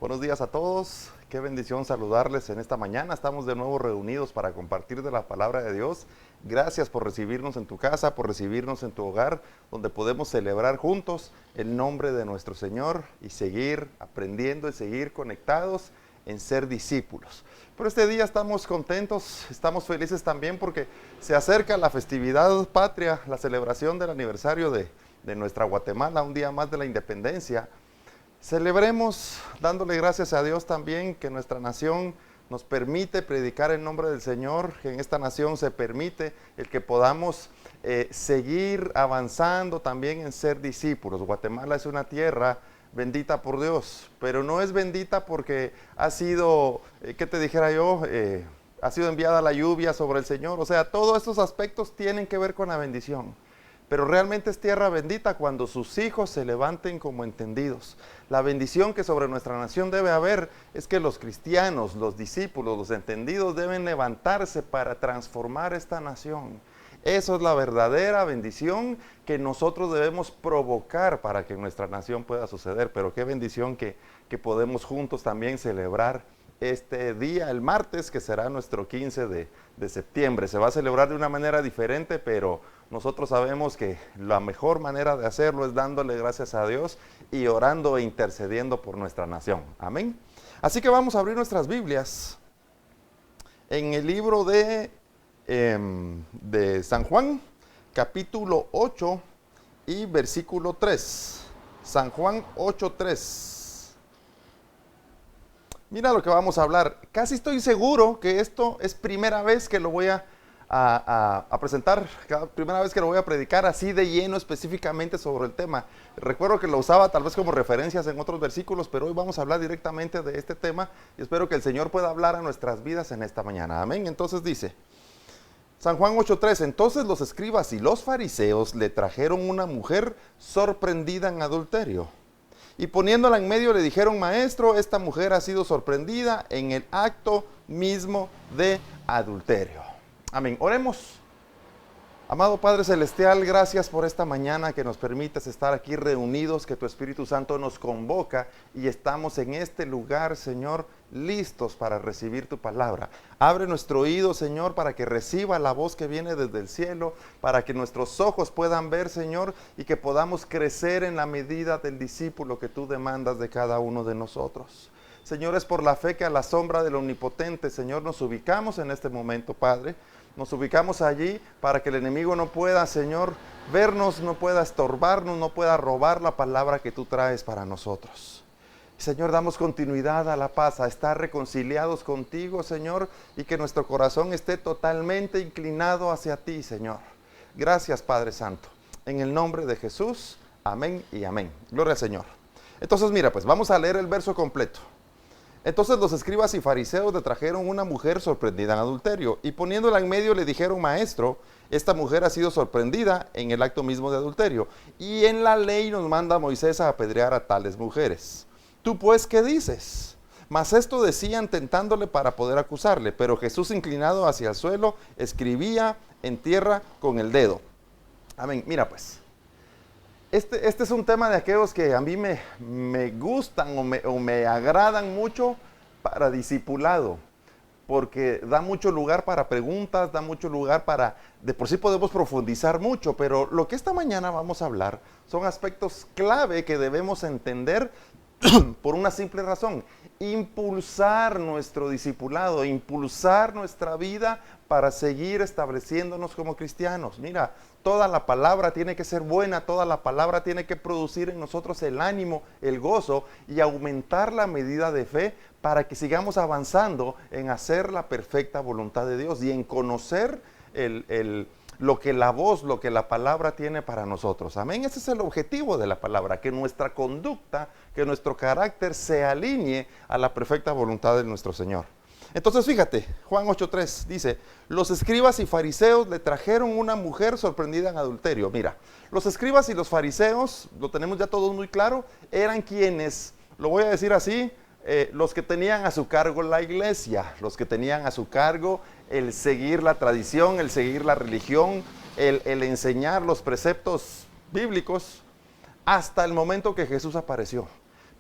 Buenos días a todos, qué bendición saludarles en esta mañana. Estamos de nuevo reunidos para compartir de la palabra de Dios. Gracias por recibirnos en tu casa, por recibirnos en tu hogar, donde podemos celebrar juntos el nombre de nuestro Señor y seguir aprendiendo y seguir conectados en ser discípulos. Pero este día estamos contentos, estamos felices también porque se acerca la festividad patria, la celebración del aniversario de nuestra Guatemala, un día más de la independencia. Celebremos dándole gracias a Dios también que nuestra nación nos permite predicar el nombre del Señor, que en esta nación se permite el que podamos seguir avanzando también en ser discípulos. Guatemala es una tierra bendita por Dios, pero no es bendita porque ha sido, ¿qué te dijera yo? Ha sido enviada la lluvia sobre el Señor. O sea, todos estos aspectos tienen que ver con la bendición. Pero realmente es tierra bendita cuando sus hijos se levanten como entendidos. La bendición que sobre nuestra nación debe haber es que los cristianos, los discípulos, los entendidos deben levantarse para transformar esta nación. Eso es la verdadera bendición que nosotros debemos provocar para que nuestra nación pueda suceder. Pero qué bendición que podemos juntos también celebrar este día, el martes, que será nuestro 15 de septiembre. Se va a celebrar de una manera diferente, pero nosotros sabemos que la mejor manera de hacerlo es dándole gracias a Dios y orando e intercediendo por nuestra nación. Amén. Así que vamos a abrir nuestras Biblias en el libro de San Juan, capítulo 8 y versículo 3. San Juan 8:3. Mira lo que vamos a hablar. Casi estoy seguro que esto es primera vez que lo voy a presentar, primera vez que lo voy a predicar así de lleno específicamente sobre el tema. Recuerdo que lo usaba tal vez como referencias en otros versículos, pero hoy vamos a hablar directamente de este tema y espero que el Señor pueda hablar a nuestras vidas en esta mañana. Amén. Entonces dice, San Juan 8:3, entonces los escribas y los fariseos le trajeron una mujer sorprendida en adulterio. Y poniéndola en medio le dijeron, maestro, esta mujer ha sido sorprendida en el acto mismo de adulterio. Amén. Oremos. Amado Padre Celestial, gracias por esta mañana que nos permites estar aquí reunidos, que tu Espíritu Santo nos convoca y estamos en este lugar, Señor, listos para recibir tu palabra. Abre nuestro oído, Señor, para que reciba la voz que viene desde el cielo, para que nuestros ojos puedan ver, Señor, y que podamos crecer en la medida del discípulo que tú demandas de cada uno de nosotros. Señor, es por la fe que a la sombra del Omnipotente, Señor, nos ubicamos en este momento, Padre. Nos ubicamos allí para que el enemigo no pueda, Señor, vernos, no pueda estorbarnos, no pueda robar la palabra que tú traes para nosotros. Señor, damos continuidad a la paz, a estar reconciliados contigo, Señor, y que nuestro corazón esté totalmente inclinado hacia ti, Señor. Gracias, Padre Santo. En el nombre de Jesús, amén y amén. Gloria al Señor. Entonces, mira, pues vamos a leer el verso completo. Entonces los escribas y fariseos le trajeron una mujer sorprendida en adulterio, y poniéndola en medio le dijeron, maestro, esta mujer ha sido sorprendida en el acto mismo de adulterio, y en la ley nos manda Moisés a apedrear a tales mujeres. ¿Tú pues qué dices? Mas esto decían tentándole para poder acusarle, pero Jesús, inclinado hacia el suelo, escribía en tierra con el dedo. Amén. Mira pues. Este es un tema de aquellos que a mí me gustan o me agradan mucho para discipulado, porque da mucho lugar para preguntas, da mucho lugar para, de por sí podemos profundizar mucho, pero lo que esta mañana vamos a hablar son aspectos clave que debemos entender por una simple razón: impulsar nuestro discipulado, impulsar nuestra vida para seguir estableciéndonos como cristianos. Mira, toda la palabra tiene que ser buena, toda la palabra tiene que producir en nosotros el ánimo, el gozo y aumentar la medida de fe para que sigamos avanzando en hacer la perfecta voluntad de Dios y en conocer lo que la voz, lo que la palabra tiene para nosotros. Amén. Ese es el objetivo de la palabra, que nuestra conducta, que nuestro carácter se alinee a la perfecta voluntad de nuestro Señor. Entonces fíjate, Juan 8:3 dice, los escribas y fariseos le trajeron una mujer sorprendida en adulterio. Mira, los escribas y los fariseos, lo tenemos ya todos muy claro, eran quienes, lo voy a decir así, los que tenían a su cargo la iglesia, los que tenían a su cargo el seguir la tradición, el seguir la religión, el enseñar los preceptos bíblicos hasta el momento que Jesús apareció.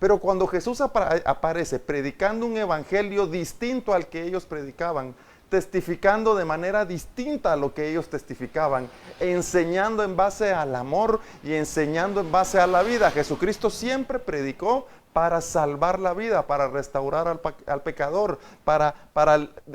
Pero cuando Jesús aparece predicando un evangelio distinto al que ellos predicaban, testificando de manera distinta a lo que ellos testificaban, enseñando en base al amor y enseñando en base a la vida. Jesucristo siempre predicó para salvar la vida, para restaurar al pecador, para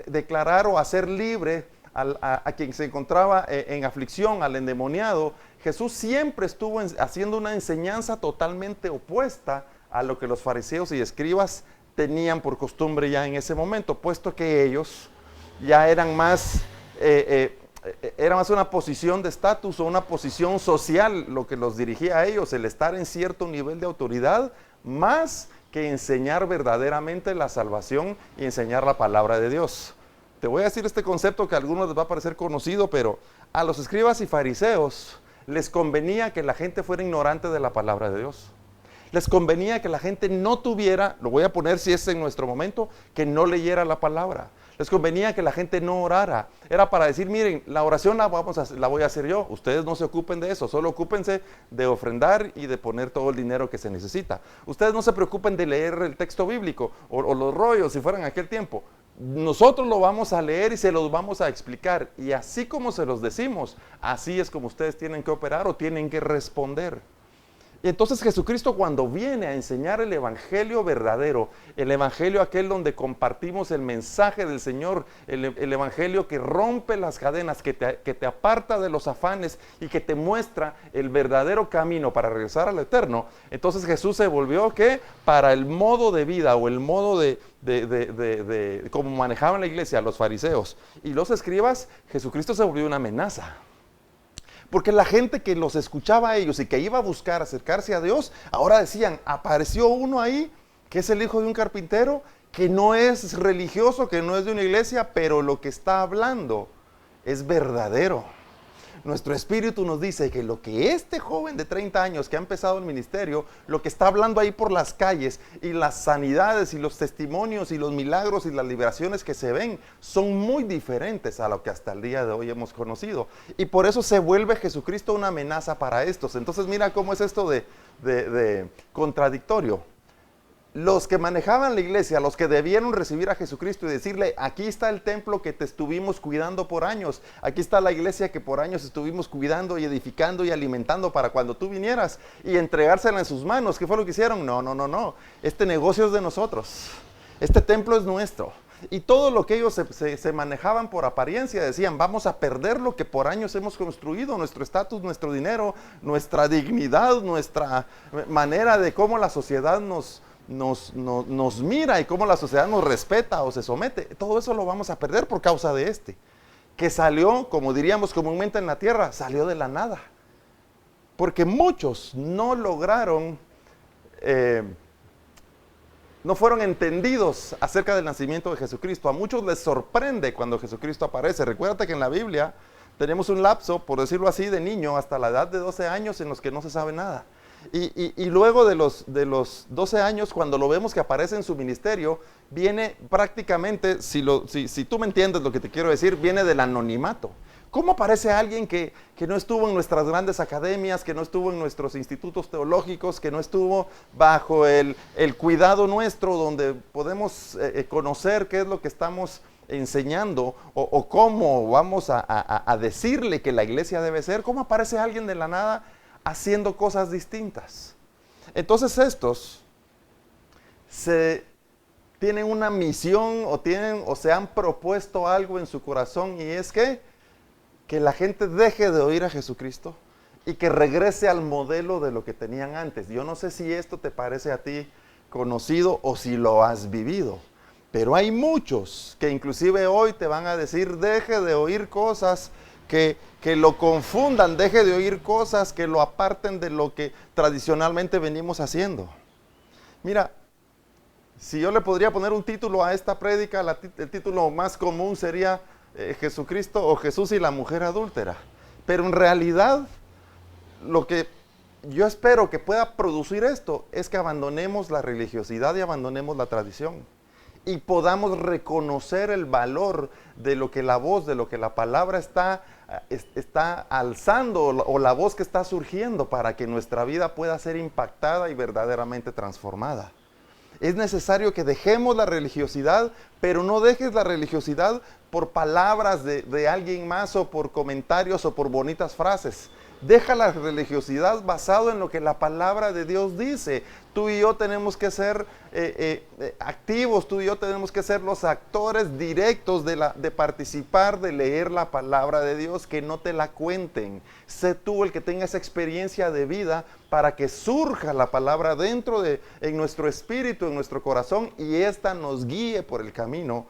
declarar o hacer libre a quien se encontraba en aflicción, al endemoniado. Jesús siempre estuvo haciendo una enseñanza totalmente opuesta a lo que los fariseos y escribas tenían por costumbre ya en ese momento, puesto que ellos ya eran más, era más una posición de estatus o una posición social lo que los dirigía a ellos, el estar en cierto nivel de autoridad, más que enseñar verdaderamente la salvación y enseñar la palabra de Dios. Te voy a decir este concepto que a algunos les va a parecer conocido, pero a los escribas y fariseos les convenía que la gente fuera ignorante de la palabra de Dios. Les convenía que la gente no tuviera, lo voy a poner si es en nuestro momento, que no leyera la palabra. Les convenía que la gente no orara. Era para decir, miren, la oración la voy a hacer yo. Ustedes no se ocupen de eso, solo ocúpense de ofrendar y de poner todo el dinero que se necesita. Ustedes no se preocupen de leer el texto bíblico o los rollos si fueran en aquel tiempo. Nosotros lo vamos a leer y se los vamos a explicar. Y así como se los decimos, así es como ustedes tienen que operar o tienen que responder. Y entonces Jesucristo, cuando viene a enseñar el evangelio verdadero, el evangelio aquel donde compartimos el mensaje del Señor, el evangelio que rompe las cadenas, que te aparta de los afanes y que te muestra el verdadero camino para regresar al eterno, entonces Jesús se volvió, ¿qué? Para el modo de vida o el modo de cómo manejaban la iglesia los fariseos y los escribas. Jesucristo se volvió una amenaza. Porque la gente que los escuchaba a ellos y que iba a buscar acercarse a Dios, ahora decían, apareció uno ahí que es el hijo de un carpintero, que no es religioso, que no es de una iglesia, pero lo que está hablando es verdadero. Nuestro espíritu nos dice que lo que este joven de 30 años que ha empezado el ministerio, lo que está hablando ahí por las calles y las sanidades y los testimonios y los milagros y las liberaciones que se ven son muy diferentes a lo que hasta el día de hoy hemos conocido. Y por eso se vuelve Jesucristo una amenaza para estos. Entonces mira cómo es esto de contradictorio. Los que manejaban la iglesia, los que debieron recibir a Jesucristo y decirle, aquí está el templo que te estuvimos cuidando por años, aquí está la iglesia que por años estuvimos cuidando y edificando y alimentando para cuando tú vinieras, y entregársela en sus manos. ¿Qué fue lo que hicieron? No, este negocio es de nosotros, este templo es nuestro. Y todo lo que ellos se manejaban por apariencia, decían, vamos a perder lo que por años hemos construido, nuestro estatus, nuestro dinero, nuestra dignidad, nuestra manera de cómo la sociedad nos mira y cómo la sociedad nos respeta o se somete. Todo eso lo vamos a perder por causa de que salió, como diríamos comúnmente en la tierra, salió de la nada. Porque muchos no lograron, no fueron entendidos acerca del nacimiento de Jesucristo. A muchos les sorprende cuando Jesucristo aparece. Recuérdate que en la Biblia tenemos un lapso, por decirlo así, de niño hasta la edad de 12 años en los que no se sabe nada. Y luego de los 12 años, cuando lo vemos que aparece en su ministerio, viene prácticamente, si tú me entiendes lo que te quiero decir, viene del anonimato. ¿Cómo aparece alguien que no estuvo en nuestras grandes academias, que no estuvo en nuestros institutos teológicos, que no estuvo bajo el cuidado nuestro, donde podemos conocer qué es lo que estamos enseñando o cómo vamos a decirle que la iglesia debe ser? ¿Cómo aparece alguien de la nada haciendo cosas distintas? Entonces estos tienen una misión o se han propuesto algo en su corazón, y es que la gente deje de oír a Jesucristo y que regrese al modelo de lo que tenían antes. Yo no sé si esto te parece a ti conocido o si lo has vivido, pero hay muchos que inclusive hoy te van a decir, deje de oír cosas que lo confundan, deje de oír cosas que lo aparten de lo que tradicionalmente venimos haciendo. Mira, si yo le podría poner un título a esta prédica, el título más común sería Jesucristo o Jesús y la mujer adúltera. Pero en realidad, lo que yo espero que pueda producir esto es que abandonemos la religiosidad y abandonemos la tradición, y podamos reconocer el valor de lo que la voz, de lo que la palabra está alzando, o la voz que está surgiendo para que nuestra vida pueda ser impactada y verdaderamente transformada. Es necesario que dejemos la religiosidad, pero no dejes la religiosidad por palabras de alguien más o por comentarios o por bonitas frases. Deja la religiosidad basado en lo que la palabra de Dios dice. Tú y yo tenemos que ser activos, tú y yo tenemos que ser los actores directos de participar, de leer la palabra de Dios, que no te la cuenten. Sé tú el que tenga esa experiencia de vida para que surja la palabra en nuestro espíritu, en nuestro corazón, y esta nos guíe por el camino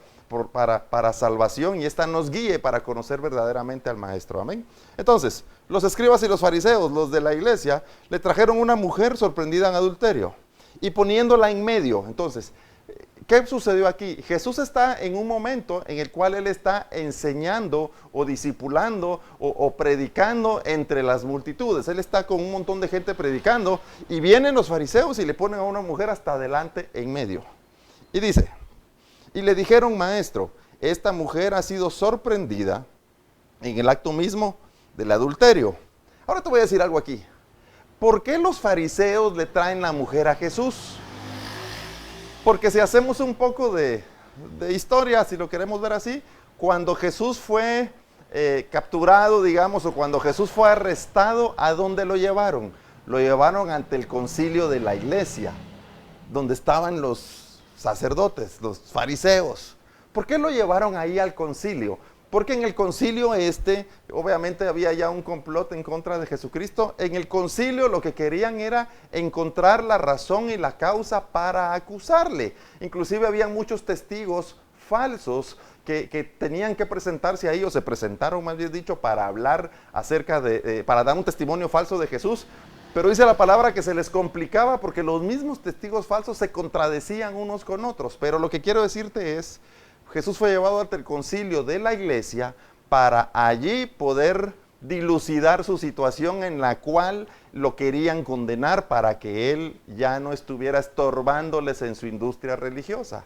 para salvación, y esta nos guíe para conocer verdaderamente al Maestro. Amén. Entonces, los escribas y los fariseos, los de la iglesia, le trajeron una mujer sorprendida en adulterio y poniéndola en medio. Entonces, ¿qué sucedió aquí? Jesús está en un momento en el cual Él está enseñando o discipulando o predicando entre las multitudes. Él está con un montón de gente predicando y vienen los fariseos y le ponen a una mujer hasta adelante en medio. Y dice, y le dijeron: Maestro, esta mujer ha sido sorprendida en el acto mismo del adulterio. Ahora te voy a decir algo aquí. ¿Por qué los fariseos le traen la mujer a Jesús? Porque si hacemos un poco de historia, si lo queremos ver así, cuando Jesús fue capturado, digamos, o cuando Jesús fue arrestado, ¿a dónde lo llevaron? Lo llevaron ante el concilio de la iglesia, donde estaban los sacerdotes, los fariseos. ¿Por qué lo llevaron ahí al concilio? Porque en el concilio obviamente había ya un complot en contra de Jesucristo. En el concilio lo que querían era encontrar la razón y la causa para acusarle. Inclusive había muchos testigos falsos que tenían que presentarse ahí, o se presentaron más bien dicho, para hablar acerca para dar un testimonio falso de Jesús. Pero dice la palabra que se les complicaba porque los mismos testigos falsos se contradecían unos con otros. Pero lo que quiero decirte es, Jesús fue llevado ante el concilio de la iglesia para allí poder dilucidar su situación en la cual lo querían condenar para que él ya no estuviera estorbándoles en su industria religiosa.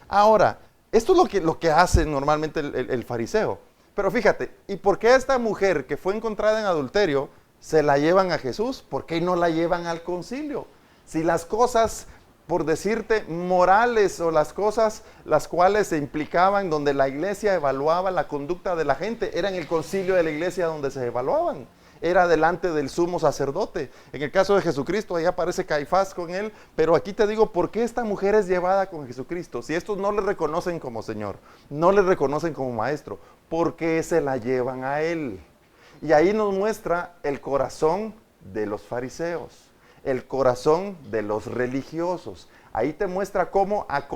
Ahora, esto es lo que hace normalmente el fariseo. Pero fíjate, ¿y por qué esta mujer que fue encontrada en adulterio se la llevan a Jesús? ¿Por qué no la llevan al concilio? Si las cosas, por decirte, morales, o las cosas las cuales se implicaban donde la iglesia evaluaba la conducta de la gente, era en el concilio de la iglesia donde se evaluaban. Era delante del sumo sacerdote. En el caso de Jesucristo, ahí aparece Caifás con él. Pero aquí te digo, ¿por qué esta mujer es llevada con Jesucristo? Si estos no le reconocen como Señor, no le reconocen como Maestro, ¿por qué se la llevan a Él? Y ahí nos muestra el corazón de los fariseos, el corazón de los religiosos. Ahí te muestra cómo a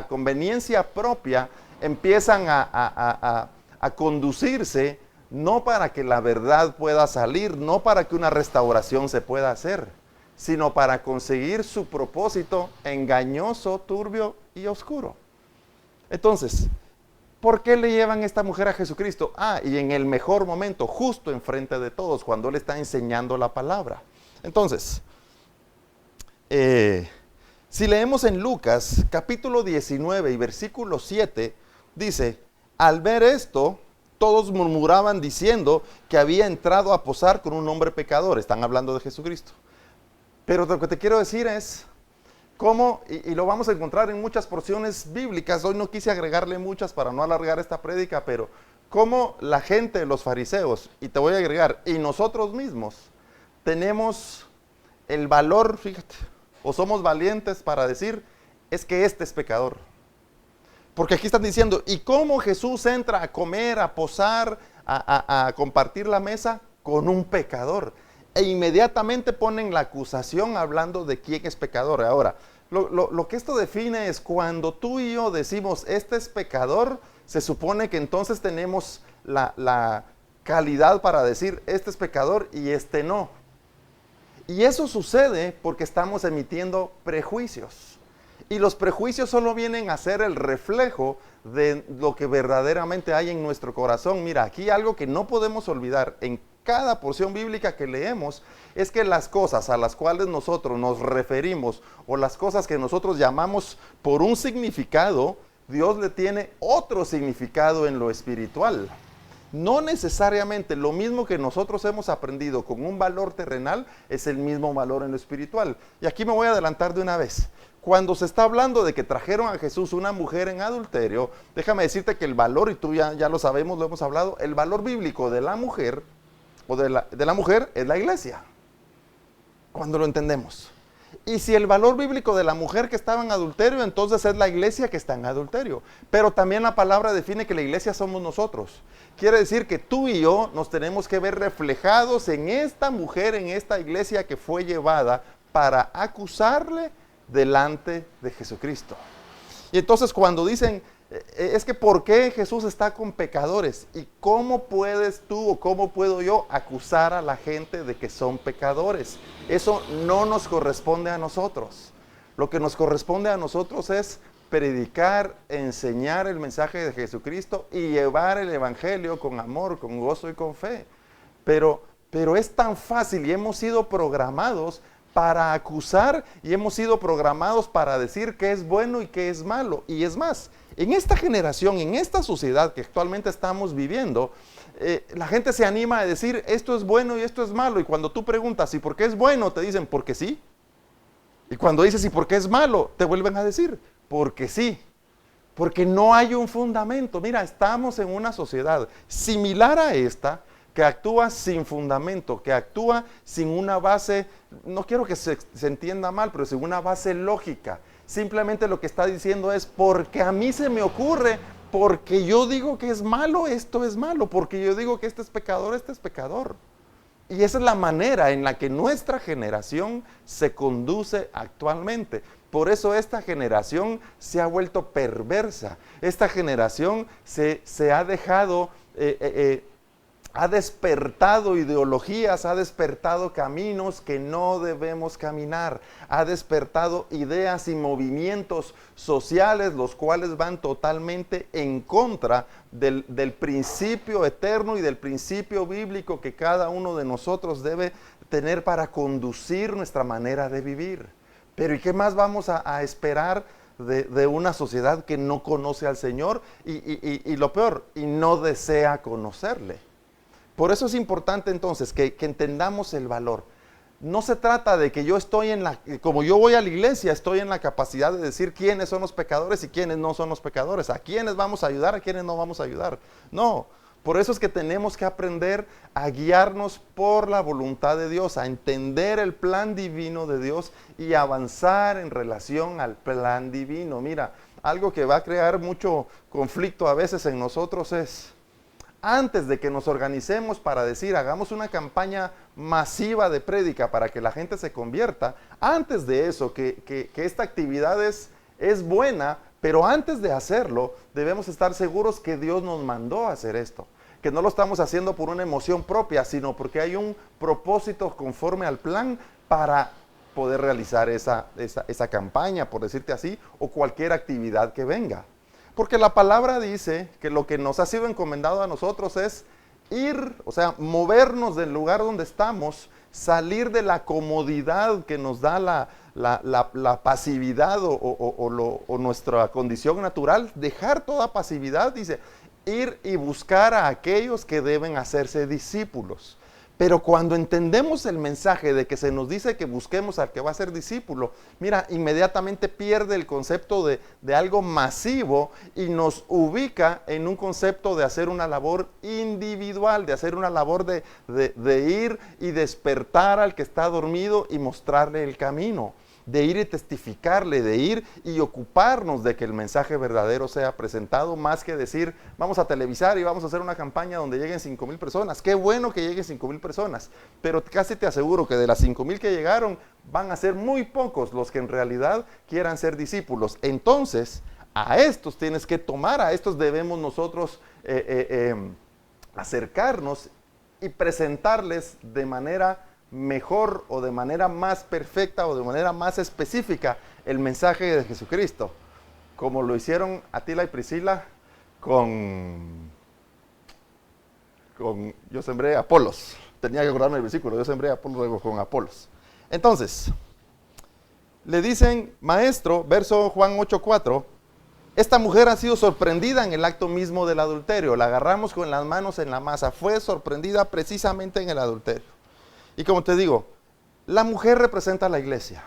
conveniencia propia empiezan a conducirse, no para que la verdad pueda salir, no para que una restauración se pueda hacer, sino para conseguir su propósito engañoso, turbio y oscuro. Entonces, ¿por qué le llevan esta mujer a Jesucristo? Y en el mejor momento, justo enfrente de todos, cuando Él está enseñando la palabra. Entonces, si leemos en Lucas, capítulo 19 y versículo 7, dice: al ver esto, todos murmuraban diciendo que había entrado a posar con un hombre pecador. Están hablando de Jesucristo. Pero lo que te quiero decir es cómo, y lo vamos a encontrar en muchas porciones bíblicas. Hoy no quise agregarle muchas para no alargar esta prédica, pero cómo la gente, los fariseos, y te voy a agregar, y nosotros mismos, tenemos el valor, fíjate, o somos valientes para decir, es que este es pecador. Porque aquí están diciendo, ¿y cómo Jesús entra a comer, a posar, a compartir la mesa con un pecador? E inmediatamente ponen la acusación hablando de quién es pecador. Ahora, lo que esto define es cuando tú y yo decimos, este es pecador, se supone que entonces tenemos la calidad para decir, este es pecador y este no. Y eso sucede porque estamos emitiendo prejuicios. Y los prejuicios solo vienen a ser el reflejo de lo que verdaderamente hay en nuestro corazón. Mira, aquí algo que no podemos olvidar en cada porción bíblica que leemos es que las cosas a las cuales nosotros nos referimos o las cosas que nosotros llamamos por un significado, Dios le tiene otro significado en lo espiritual. No necesariamente lo mismo que nosotros hemos aprendido con un valor terrenal es el mismo valor en lo espiritual. Y aquí me voy a adelantar de una vez. cuando se está hablando de que trajeron a Jesús una mujer en adulterio, déjame decirte que el valor, y tú ya lo sabemos, lo hemos hablado, el valor bíblico de la mujer, o de la mujer, es la iglesia, cuando lo entendemos. Y si el valor bíblico de la mujer que estaba en adulterio, entonces es la iglesia que está en adulterio. Pero también la palabra define que la iglesia somos nosotros. Quiere decir que tú y yo nos tenemos que ver reflejados en esta mujer, en esta iglesia que fue llevada para acusarle delante de Jesucristo. Y entonces cuando dicen, es que ¿por qué Jesús está con pecadores? ¿Y cómo puedes tú o cómo puedo yo acusar a la gente de que son pecadores? Eso no nos corresponde a nosotros. Lo que nos corresponde a nosotros es predicar, enseñar el mensaje de Jesucristo y llevar el evangelio con amor, con gozo y con fe. Pero es tan fácil y hemos sido programados para acusar y hemos sido programados para decir qué es bueno y qué es malo. Y es más, en esta generación, en esta sociedad que actualmente estamos viviendo, la gente se anima a decir esto es bueno y esto es malo. Y cuando tú preguntas ¿y por qué es bueno? Te dicen porque sí. Y cuando dices ¿y por qué es malo? Te vuelven a decir porque sí. Porque no hay un fundamento. Mira, estamos en una sociedad similar a esta, que actúa sin fundamento, que actúa sin una base, no quiero que se entienda mal, pero sin una base lógica. Simplemente lo que está diciendo es, porque a mí se me ocurre, porque yo digo que es malo, esto es malo, porque yo digo que este es pecador, este es pecador. Y esa es la manera en la que nuestra generación se conduce actualmente. Por eso esta generación se ha vuelto perversa. Esta generación se ha dejado... ha despertado ideologías, ha despertado caminos que no debemos caminar, ha despertado ideas y movimientos sociales, los cuales van totalmente en contra del principio eterno y del principio bíblico que cada uno de nosotros debe tener para conducir nuestra manera de vivir. Pero ¿y qué más vamos a esperar de una sociedad que no conoce al Señor y lo peor, y no desea conocerle? Por eso es importante entonces que entendamos el valor. No se trata de que yo estoy como yo voy a la iglesia, estoy en la capacidad de decir quiénes son los pecadores y quiénes no son los pecadores, a quiénes vamos a ayudar, a quiénes no vamos a ayudar. No, por eso es que tenemos que aprender a guiarnos por la voluntad de Dios, a entender el plan divino de Dios y avanzar en relación al plan divino. Mira, algo que va a crear mucho conflicto a veces en nosotros es... Antes de que nos organicemos para decir, hagamos una campaña masiva de prédica para que la gente se convierta, antes de eso, que esta actividad es buena, pero antes de hacerlo, debemos estar seguros que Dios nos mandó a hacer esto. Que no lo estamos haciendo por una emoción propia, sino porque hay un propósito conforme al plan para poder realizar esa campaña, por decirte así, o cualquier actividad que venga. Porque la palabra dice que lo que nos ha sido encomendado a nosotros es ir, o sea, movernos del lugar donde estamos, salir de la comodidad que nos da la pasividad o nuestra condición natural, dejar toda pasividad, dice, ir y buscar a aquellos que deben hacerse discípulos. Pero cuando entendemos el mensaje de que se nos dice que busquemos al que va a ser discípulo, mira, inmediatamente pierde el concepto de algo masivo y nos ubica en un concepto de hacer una labor individual, de hacer una labor de ir y despertar al que está dormido y mostrarle el camino, de ir y testificarle, de ir y ocuparnos de que el mensaje verdadero sea presentado, más que decir, vamos a televisar y vamos a hacer una campaña donde lleguen 5,000 personas. Qué bueno que lleguen 5,000 personas, pero casi te aseguro que de las 5,000 que llegaron, van a ser muy pocos los que en realidad quieran ser discípulos. Entonces, a estos tienes que tomar, a estos debemos nosotros acercarnos y presentarles de manera mejor o de manera más perfecta o de manera más específica el mensaje de Jesucristo, como lo hicieron Atila y Priscila con yo sembré a Apolos. Tenía que acordarme el versículo, yo sembré a Apolos luego con Apolos. Entonces, le dicen, maestro, verso Juan 8:4, esta mujer ha sido sorprendida en el acto mismo del adulterio, la agarramos con las manos en la masa, fue sorprendida precisamente en el adulterio. Y como te digo, la mujer representa a la iglesia.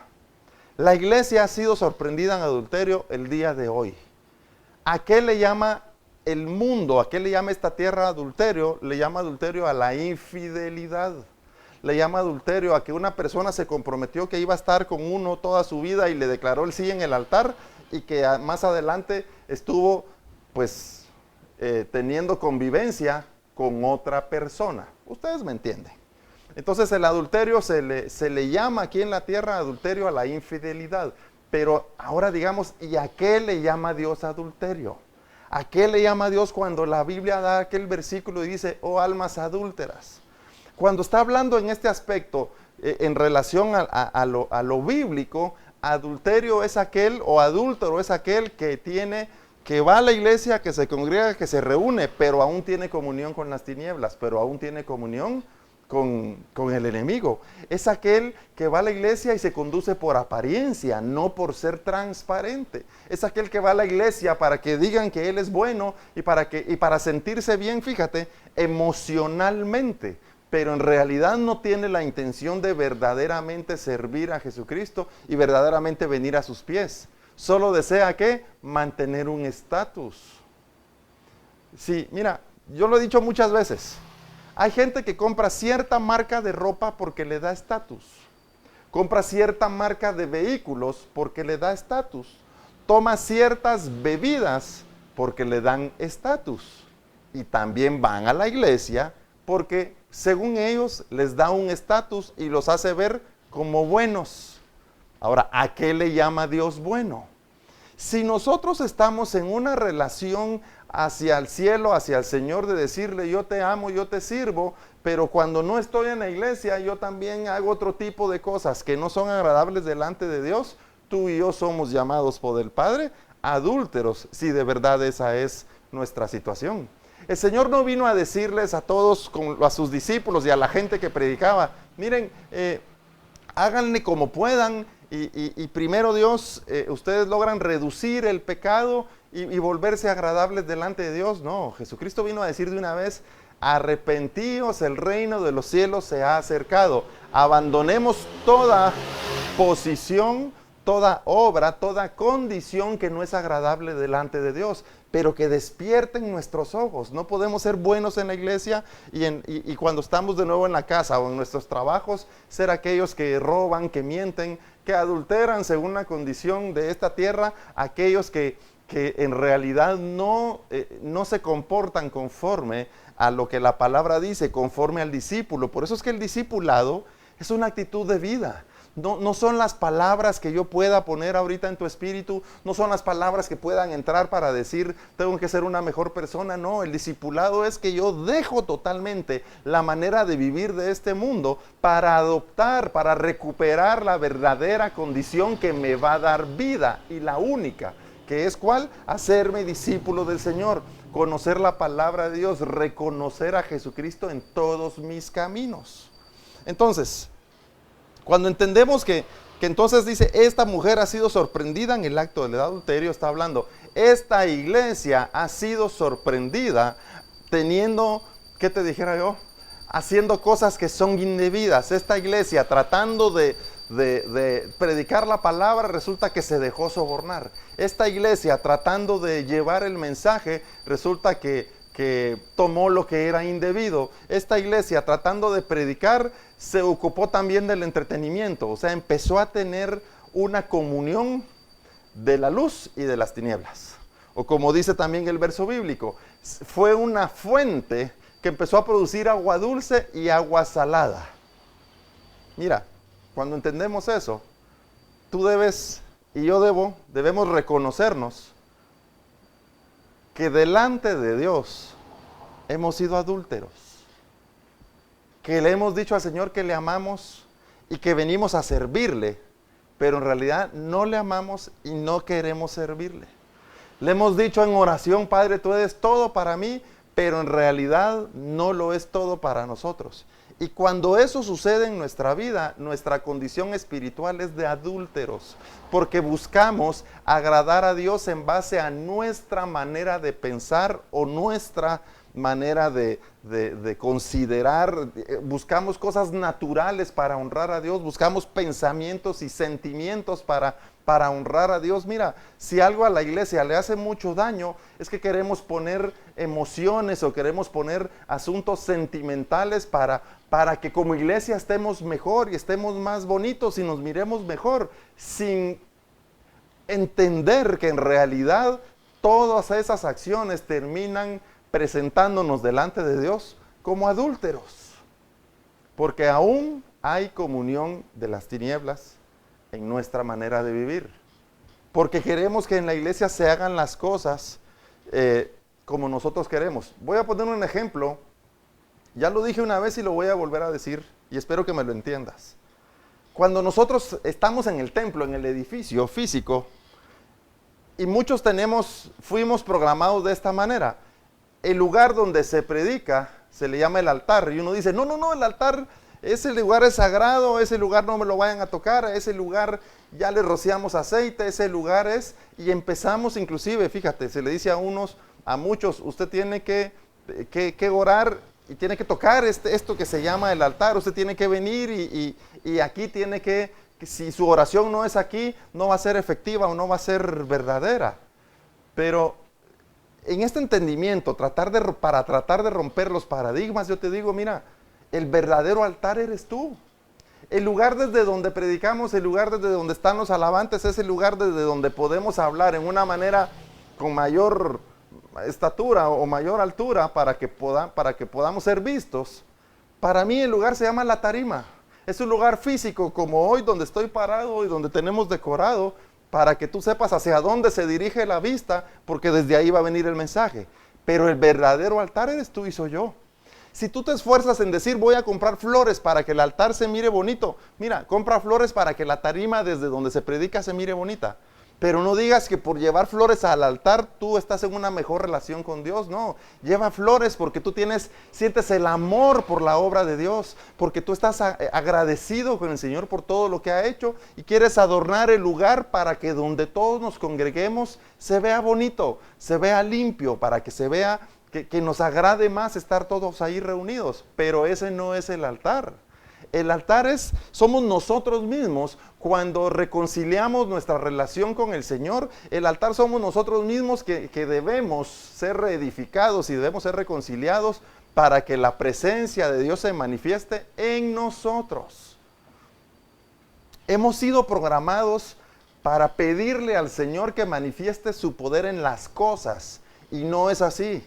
La iglesia ha sido sorprendida en adulterio el día de hoy. ¿A qué le llama el mundo? ¿A qué le llama esta tierra adulterio? Le llama adulterio a la infidelidad. Le llama adulterio a que una persona se comprometió que iba a estar con uno toda su vida y le declaró el sí en el altar, y que más adelante estuvo pues teniendo convivencia con otra persona. Ustedes me entienden. Entonces el adulterio se le llama aquí en la tierra adulterio a la infidelidad. Pero ahora digamos, ¿y a qué le llama Dios adulterio? ¿A qué le llama Dios cuando la Biblia da aquel versículo y dice, oh almas adúlteras? Cuando está hablando en este aspecto, en relación a lo bíblico, adulterio es aquel, o adúltero es aquel que va a la iglesia, que se congrega, que se reúne, pero aún tiene comunión con las tinieblas, pero aún tiene comunión con el enemigo. Es aquel que va a la iglesia y se conduce por apariencia, no por ser transparente. Es aquel que va a la iglesia para que digan que él es bueno y para sentirse bien, fíjate, emocionalmente, pero en realidad no tiene la intención de verdaderamente servir a Jesucristo y verdaderamente venir a sus pies. Solo desea ¿qué? Mantener un estatus. Sí, mira, yo lo he dicho muchas veces. Hay gente que compra cierta marca de ropa porque le da estatus. Compra cierta marca de vehículos porque le da estatus. Toma ciertas bebidas porque le dan estatus. Y también van a la iglesia porque según ellos les da un estatus y los hace ver como buenos. Ahora, ¿a qué le llama Dios bueno? Si nosotros estamos en una relación hacia el cielo, hacia el Señor, de decirle yo te amo, yo te sirvo, pero cuando no estoy en la iglesia yo también hago otro tipo de cosas que no son agradables delante de Dios, tú y yo somos llamados por el Padre adúlteros, si de verdad esa es nuestra situación. El Señor no vino a decirles a todos, a sus discípulos y a la gente que predicaba, miren, háganle como puedan, y primero Dios, ustedes logran reducir el pecado y volverse agradables delante de Dios. No, Jesucristo vino a decir de una vez, arrepentíos, el reino de los cielos se ha acercado. Abandonemos toda posición, toda obra, toda condición que no es agradable delante de Dios, pero que despierten nuestros ojos. No podemos ser buenos en la iglesia y cuando estamos de nuevo en la casa o en nuestros trabajos, ser aquellos que roban, que mienten, que adulteran según la condición de esta tierra, aquellos que en realidad no se comportan conforme a lo que la palabra dice, conforme al discípulo. Por eso es que el discipulado es una actitud de vida. No son las palabras que yo pueda poner ahorita en tu espíritu, no son las palabras que puedan entrar para decir, tengo que ser una mejor persona. No, el discipulado es que yo dejo totalmente la manera de vivir de este mundo para adoptar, para recuperar la verdadera condición que me va a dar vida, y la única, que es ¿cuál? Hacerme discípulo del Señor, conocer la palabra de Dios, reconocer a Jesucristo en todos mis caminos. Entonces, cuando entendemos que entonces dice, esta mujer ha sido sorprendida en el acto del adulterio, está hablando, esta iglesia ha sido sorprendida teniendo, ¿qué te dijera yo? Haciendo cosas que son indebidas. Esta iglesia tratando de predicar la palabra, resulta que se dejó sobornar. Esta iglesia tratando de llevar el mensaje, resulta que tomó lo que era indebido. Esta iglesia tratando de predicar, se ocupó también del entretenimiento, o sea, empezó a tener una comunión de la luz y de las tinieblas. O como dice también el verso bíblico, fue una fuente que empezó a producir agua dulce y agua salada. Mira, cuando entendemos eso, tú debes y yo debemos reconocernos que delante de Dios hemos sido adúlteros, que le hemos dicho al Señor que le amamos y que venimos a servirle, pero en realidad no le amamos y no queremos servirle. Le hemos dicho en oración, Padre, tú eres todo para mí, pero en realidad no lo es todo para nosotros. Y cuando eso sucede en nuestra vida, nuestra condición espiritual es de adúlteros, porque buscamos agradar a Dios en base a nuestra manera de pensar o nuestra manera de considerar, buscamos cosas naturales para honrar a Dios, buscamos pensamientos y sentimientos para honrar a Dios. Mira, si algo a la iglesia le hace mucho daño, es que queremos poner emociones o queremos poner asuntos sentimentales para que como iglesia estemos mejor y estemos más bonitos y nos miremos mejor, sin entender que en realidad todas esas acciones terminan presentándonos delante de Dios como adúlteros, porque aún hay comunión de las tinieblas en nuestra manera de vivir, porque queremos que en la iglesia se hagan las cosas como nosotros queremos. Voy a poner un ejemplo, ya lo dije una vez y lo voy a volver a decir, y espero que me lo entiendas. Cuando nosotros estamos en el templo, en el edificio físico, y muchos fuimos programados de esta manera, el lugar donde se predica se le llama el altar, y uno dice, no, el altar, ese lugar es sagrado, ese lugar no me lo vayan a tocar, ese lugar ya le rociamos aceite, ese lugar es, y empezamos inclusive, fíjate, se le dice a muchos, usted tiene que orar y tiene que tocar esto que se llama el altar, usted tiene que venir y aquí tiene que si su oración no es aquí, no va a ser efectiva o no va a ser verdadera. Pero en este entendimiento, para tratar de romper los paradigmas, yo te digo, mira, el verdadero altar eres tú. El lugar desde donde predicamos, el lugar desde donde están los alabantes, es el lugar desde donde podemos hablar en una manera con mayor estatura o mayor altura para que podamos ser vistos. Para mí el lugar se llama la tarima. Es un lugar físico como hoy donde estoy parado y donde tenemos decorado para que tú sepas hacia dónde se dirige la vista, porque desde ahí va a venir el mensaje. Pero el verdadero altar eres tú y soy yo. Si tú te esfuerzas en decir voy a comprar flores para que el altar se mire bonito, mira, compra flores para que la tarima desde donde se predica se mire bonita. Pero no digas que por llevar flores al altar tú estás en una mejor relación con Dios. No, lleva flores porque tú sientes el amor por la obra de Dios, porque tú estás agradecido con el Señor por todo lo que ha hecho y quieres adornar el lugar para que donde todos nos congreguemos se vea bonito, se vea limpio, para que se vea que nos agrade más estar todos ahí reunidos. Pero ese no es el altar. El altar somos nosotros mismos. Cuando reconciliamos nuestra relación con el Señor, el altar somos nosotros mismos que debemos ser reedificados y debemos ser reconciliados para que la presencia de Dios se manifieste en nosotros. Hemos sido programados para pedirle al Señor que manifieste su poder en las cosas, y no es así.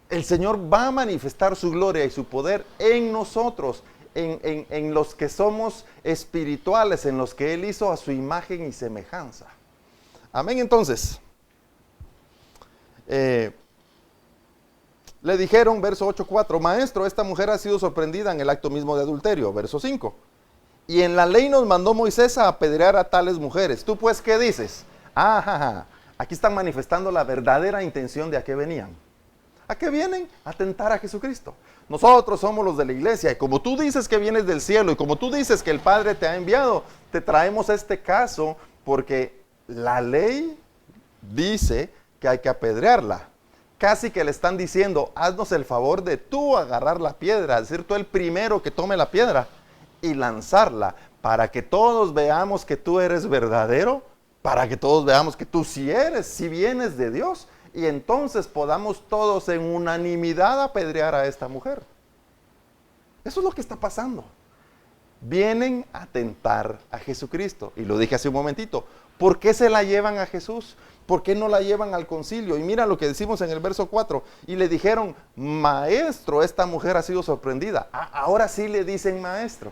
El Señor va a manifestar su gloria y su poder en nosotros, en los que somos espirituales, en los que Él hizo a su imagen y semejanza. Amén. Entonces, le dijeron, verso 8:4, maestro, esta mujer ha sido sorprendida en el acto mismo de adulterio. Verso 5, y en la ley nos mandó Moisés a apedrear a tales mujeres. ¿Tú pues qué dices? Aquí están manifestando la verdadera intención de a qué venían. ¿A qué vienen? A tentar a Jesucristo. Nosotros somos los de la iglesia, y como tú dices que vienes del cielo, y como tú dices que el Padre te ha enviado, te traemos este caso, porque la ley dice que hay que apedrearla. Casi que le están diciendo, haznos el favor de tú agarrar la piedra, es decir, tú el primero que tome la piedra y lanzarla, para que todos veamos que tú eres verdadero, para que todos veamos que tú sí vienes de Dios, y entonces podamos todos en unanimidad apedrear a esta mujer. Eso es lo que está pasando. Vienen a tentar a Jesucristo. Y lo dije hace un momentito. ¿Por qué se la llevan a Jesús? ¿Por qué no la llevan al concilio? Y mira lo que decimos en el verso 4. Y le dijeron, maestro, esta mujer ha sido sorprendida. Ahora sí le dicen maestro.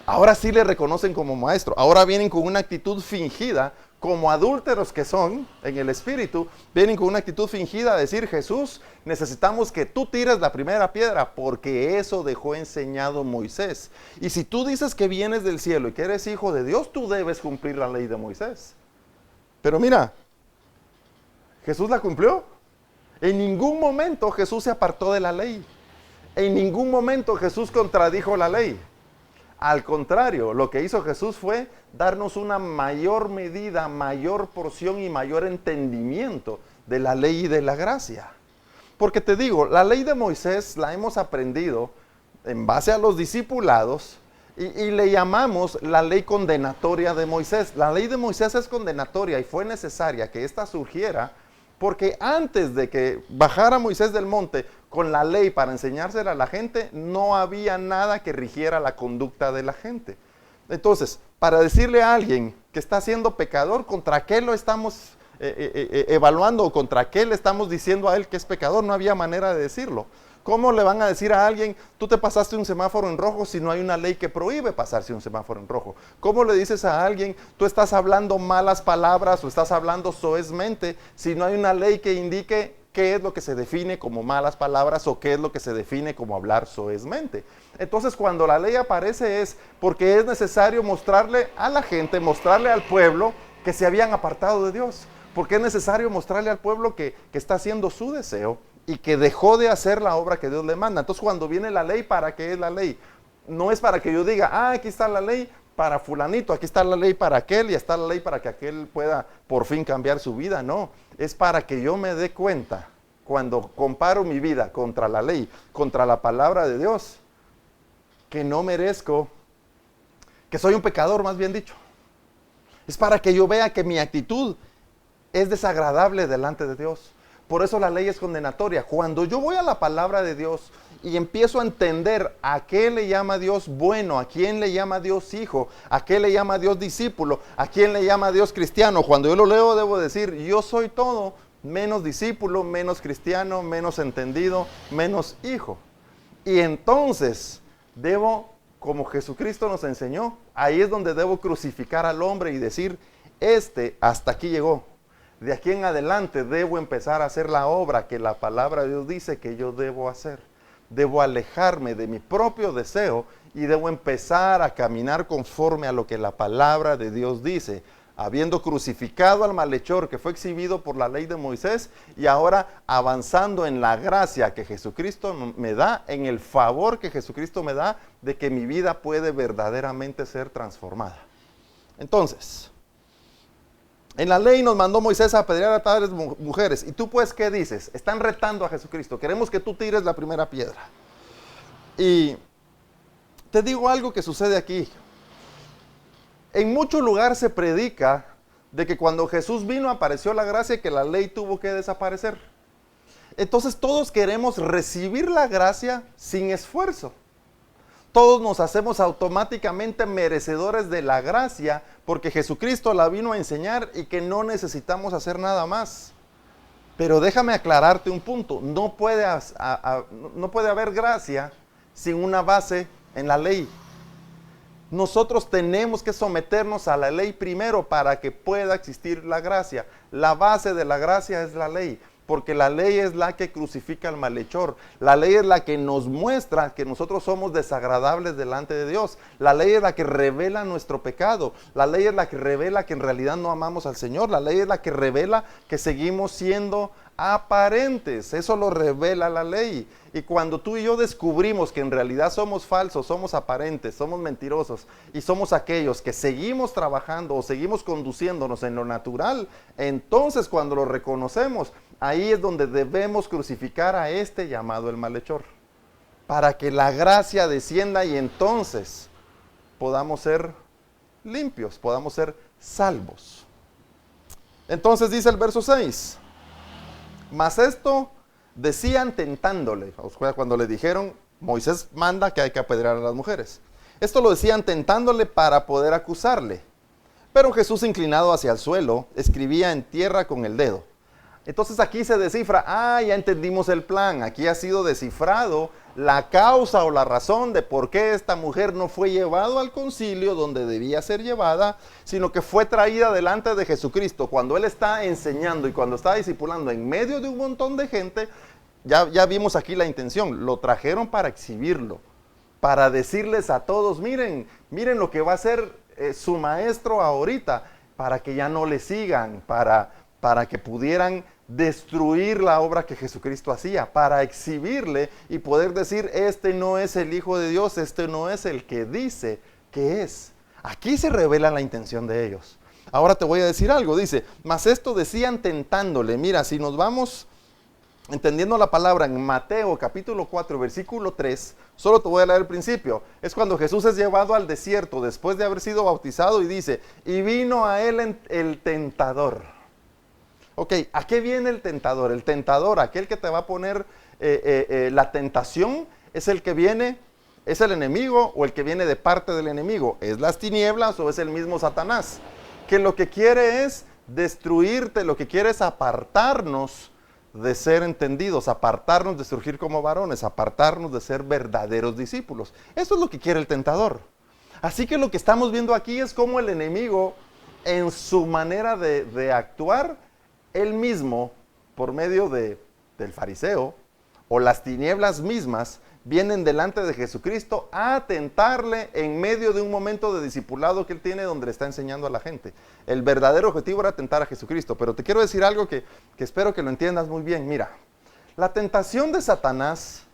Ahora sí le reconocen como maestro. Ahora vienen con una actitud fingida, como adúlteros que son en el espíritu, vienen con una actitud fingida a decir, Jesús, necesitamos que tú tires la primera piedra, porque eso dejó enseñado Moisés. Y si tú dices que vienes del cielo y que eres hijo de Dios, tú debes cumplir la ley de Moisés. Pero mira, Jesús la cumplió. En ningún momento Jesús se apartó de la ley. En ningún momento Jesús contradijo la ley. Al contrario, lo que hizo Jesús fue darnos una mayor medida, mayor porción y mayor entendimiento de la ley y de la gracia. Porque te digo, la ley de Moisés la hemos aprendido en base a los discipulados y le llamamos la ley condenatoria de Moisés. La ley de Moisés es condenatoria y fue necesaria que ésta surgiera porque antes de que bajara Moisés del monte con la ley para enseñársela a la gente, no había nada que rigiera la conducta de la gente. Entonces, para decirle a alguien que está siendo pecador, ¿contra qué lo estamos evaluando o contra qué le estamos diciendo a él que es pecador? No había manera de decirlo. ¿Cómo le van a decir a alguien, tú te pasaste un semáforo en rojo si no hay una ley que prohíbe pasarse un semáforo en rojo? ¿Cómo le dices a alguien, tú estás hablando malas palabras o estás hablando soezmente si no hay una ley que indique qué es lo que se define como malas palabras o qué es lo que se define como hablar soezmente? Entonces, cuando la ley aparece es porque es necesario mostrarle a la gente, mostrarle al pueblo que se habían apartado de Dios. Porque es necesario mostrarle al pueblo que está haciendo su deseo y que dejó de hacer la obra que Dios le manda. Entonces, cuando viene la ley, ¿para qué es la ley? No es para que yo diga, aquí está la ley para fulanito, aquí está la ley para aquel y está la ley para que aquel pueda por fin cambiar su vida. No, es para que yo me dé cuenta, cuando comparo mi vida contra la ley, contra la palabra de Dios, que no merezco, que soy un pecador, más bien dicho. Es para que yo vea que mi actitud es desagradable delante de Dios. Por eso la ley es condenatoria. Cuando yo voy a la palabra de Dios y empiezo a entender a qué le llama Dios bueno, a quién le llama Dios hijo, a qué le llama Dios discípulo, a quién le llama Dios cristiano, cuando yo lo leo debo decir, yo soy todo menos discípulo, menos cristiano, menos entendido, menos hijo. Y entonces debo, como Jesucristo nos enseñó, ahí es donde debo crucificar al hombre y decir, hasta aquí llegó. De aquí en adelante debo empezar a hacer la obra que la palabra de Dios dice que yo debo hacer. Debo alejarme de mi propio deseo y debo empezar a caminar conforme a lo que la palabra de Dios dice, habiendo crucificado al malhechor que fue exhibido por la ley de Moisés y ahora avanzando en la gracia que Jesucristo me da, en el favor que Jesucristo me da de que mi vida puede verdaderamente ser transformada. Entonces, en la ley nos mandó Moisés a apedrear a tales mujeres. ¿Y tú pues qué dices? Están retando a Jesucristo. Queremos que tú tires la primera piedra. Y te digo algo que sucede aquí. En muchos lugares se predica de que cuando Jesús vino apareció la gracia y que la ley tuvo que desaparecer. Entonces todos queremos recibir la gracia sin esfuerzo. Todos nos hacemos automáticamente merecedores de la gracia porque Jesucristo la vino a enseñar y que no necesitamos hacer nada más. Pero déjame aclararte un punto. No puede haber gracia sin una base en la ley. Nosotros tenemos que someternos a la ley primero para que pueda existir la gracia. La base de la gracia es la ley. Porque la ley es la que crucifica al malhechor. La ley es la que nos muestra que nosotros somos desagradables delante de Dios. La ley es la que revela nuestro pecado. La ley es la que revela que en realidad no amamos al Señor. La ley es la que revela que seguimos siendo aparentes. Eso lo revela la ley. Y cuando tú y yo descubrimos que en realidad somos falsos, somos aparentes, somos mentirosos y somos aquellos que seguimos trabajando o seguimos conduciéndonos en lo natural, entonces cuando lo reconocemos, ahí es donde debemos crucificar a llamado el malhechor, para que la gracia descienda y entonces podamos ser limpios, podamos ser salvos. Entonces dice el verso 6, mas esto decían tentándole, cuando le dijeron, Moisés manda que hay que apedrear a las mujeres. Esto lo decían tentándole para poder acusarle. Pero Jesús, inclinado hacia el suelo, escribía en tierra con el dedo. Entonces aquí se descifra, ya entendimos el plan. Aquí ha sido descifrado la causa o la razón de por qué esta mujer no fue llevada al concilio donde debía ser llevada, sino que fue traída delante de Jesucristo. Cuando Él está enseñando y cuando está discipulando en medio de un montón de gente, ya vimos aquí la intención. Lo trajeron para exhibirlo, para decirles a todos, miren lo que va a hacer su maestro ahorita, para que ya no le sigan, para que pudieran destruir la obra que Jesucristo hacía, para exhibirle y poder decir, este no es el Hijo de Dios, este no es el que dice que es. Aquí se revela la intención de ellos. Ahora te voy a decir algo, dice, mas esto decían tentándole. Mira, si nos vamos entendiendo la palabra en Mateo capítulo 4, versículo 3, solo te voy a leer el principio. Es cuando Jesús es llevado al desierto después de haber sido bautizado y dice, y vino a él el tentador. Ok, ¿a qué viene el tentador? El tentador, aquel que te va a poner la tentación, es el que viene, es el enemigo o el que viene de parte del enemigo. ¿Es las tinieblas o es el mismo Satanás? Que lo que quiere es destruirte, lo que quiere es apartarnos de ser entendidos, apartarnos de surgir como varones, apartarnos de ser verdaderos discípulos. Eso es lo que quiere el tentador. Así que lo que estamos viendo aquí es cómo el enemigo, en su manera de actuar, él mismo, por medio del fariseo, o las tinieblas mismas, vienen delante de Jesucristo a tentarle en medio de un momento de discipulado que él tiene donde le está enseñando a la gente. El verdadero objetivo era tentar a Jesucristo, pero te quiero decir algo que espero que lo entiendas muy bien. Mira, la tentación de Satanás,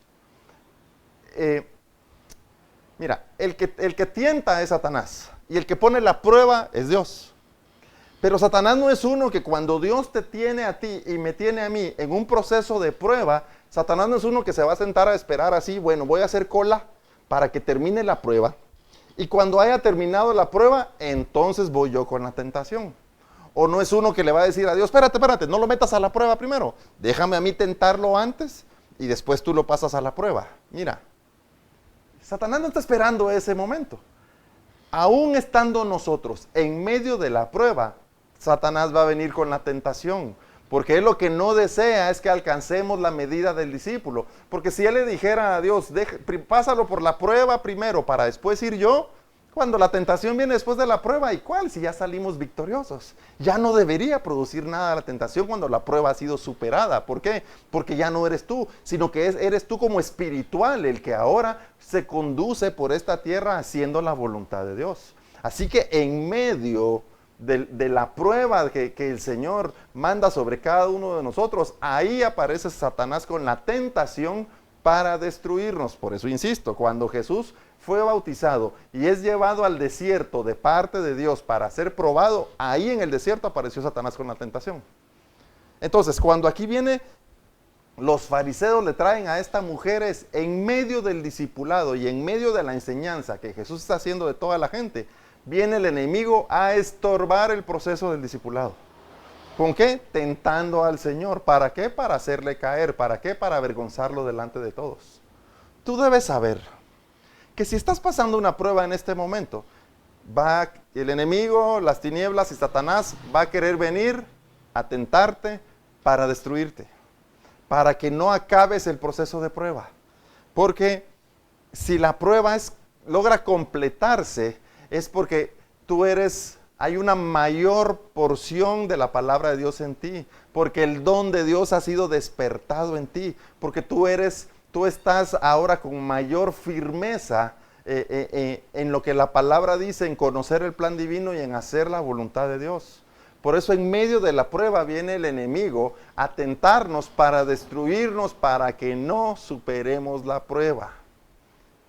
el que tienta es Satanás y el que pone la prueba es Dios. Pero Satanás no es uno que cuando Dios te tiene a ti y me tiene a mí en un proceso de prueba, Satanás no es uno que se va a sentar a esperar así, bueno, voy a hacer cola para que termine la prueba. Y cuando haya terminado la prueba, entonces voy yo con la tentación. O no es uno que le va a decir a Dios, espérate, no lo metas a la prueba primero. Déjame a mí tentarlo antes y después tú lo pasas a la prueba. Mira, Satanás no está esperando ese momento. Aún estando nosotros en medio de la prueba, Satanás va a venir con la tentación, porque él lo que no desea es que alcancemos la medida del discípulo, porque si él le dijera a Dios, pásalo por la prueba primero para después ir yo, cuando la tentación viene después de la prueba, ¿y cuál? Si ya salimos victoriosos, ya no debería producir nada la tentación cuando la prueba ha sido superada. ¿Por qué? Porque ya no eres tú, sino que eres tú como espiritual el que ahora se conduce por esta tierra haciendo la voluntad de Dios. Así que en medio de la prueba que el Señor manda sobre cada uno de nosotros, ahí aparece Satanás con la tentación para destruirnos. Por eso insisto, cuando Jesús fue bautizado y es llevado al desierto de parte de Dios para ser probado, ahí en el desierto apareció Satanás con la tentación. Entonces, cuando aquí viene, los fariseos le traen a esta mujer en medio del discipulado y en medio de la enseñanza que Jesús está haciendo de toda la gente, viene el enemigo a estorbar el proceso del discipulado. ¿Con qué? Tentando al Señor. ¿Para qué? Para hacerle caer. ¿Para qué? Para avergonzarlo delante de todos. Tú debes saber que si estás pasando una prueba en este momento, va el enemigo, las tinieblas y Satanás va a querer venir a tentarte para destruirte, para que no acabes el proceso de prueba. Porque si la prueba logra completarse, es porque hay una mayor porción de la palabra de Dios en ti, porque el don de Dios ha sido despertado en ti, porque tú estás ahora con mayor firmeza en lo que la palabra dice, en conocer el plan divino y en hacer la voluntad de Dios. Por eso en medio de la prueba viene el enemigo a tentarnos para destruirnos, para que no superemos la prueba.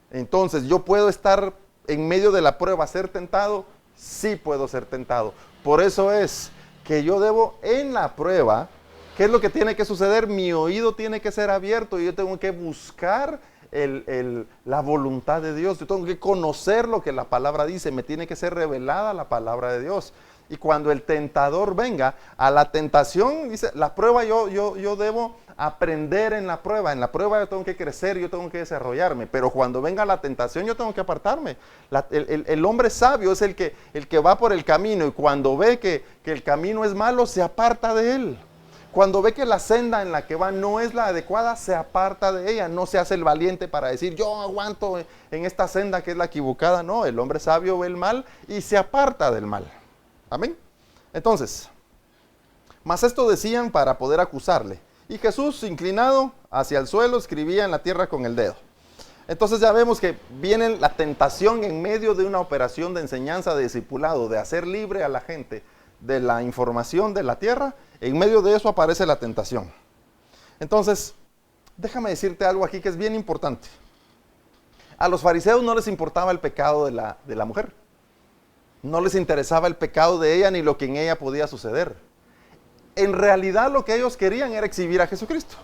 Entonces, ¿yo puedo estar en medio de la prueba ser tentado? Sí puedo ser tentado. Por eso es que yo debo en la prueba, ¿qué es lo que tiene que suceder? Mi oído tiene que ser abierto y yo tengo que buscar la voluntad de Dios. Yo tengo que conocer lo que la palabra dice, me tiene que ser revelada la palabra de Dios. Y cuando el tentador venga a la tentación, dice, la prueba yo debo aprender en la prueba yo tengo que crecer, yo tengo que desarrollarme, pero cuando venga la tentación yo tengo que apartarme. El hombre sabio es el que va por el camino y cuando ve que el camino es malo, se aparta de él. Cuando ve que la senda en la que va no es la adecuada, se aparta de ella, no se hace el valiente para decir, yo aguanto en esta senda que es la equivocada. No, el hombre sabio ve el mal y se aparta del mal. Amén. Entonces, mas esto decían para poder acusarle. Y Jesús, inclinado hacia el suelo, escribía en la tierra con el dedo. Entonces ya vemos que viene la tentación en medio de una operación de enseñanza, de discipulado, de hacer libre a la gente de la información de la tierra. En medio de eso aparece la tentación. Entonces, déjame decirte algo aquí que es bien importante. A los fariseos no les importaba el pecado de la mujer. No les interesaba el pecado de ella ni lo que en ella podía suceder. En realidad lo que ellos querían era exhibir a Jesucristo.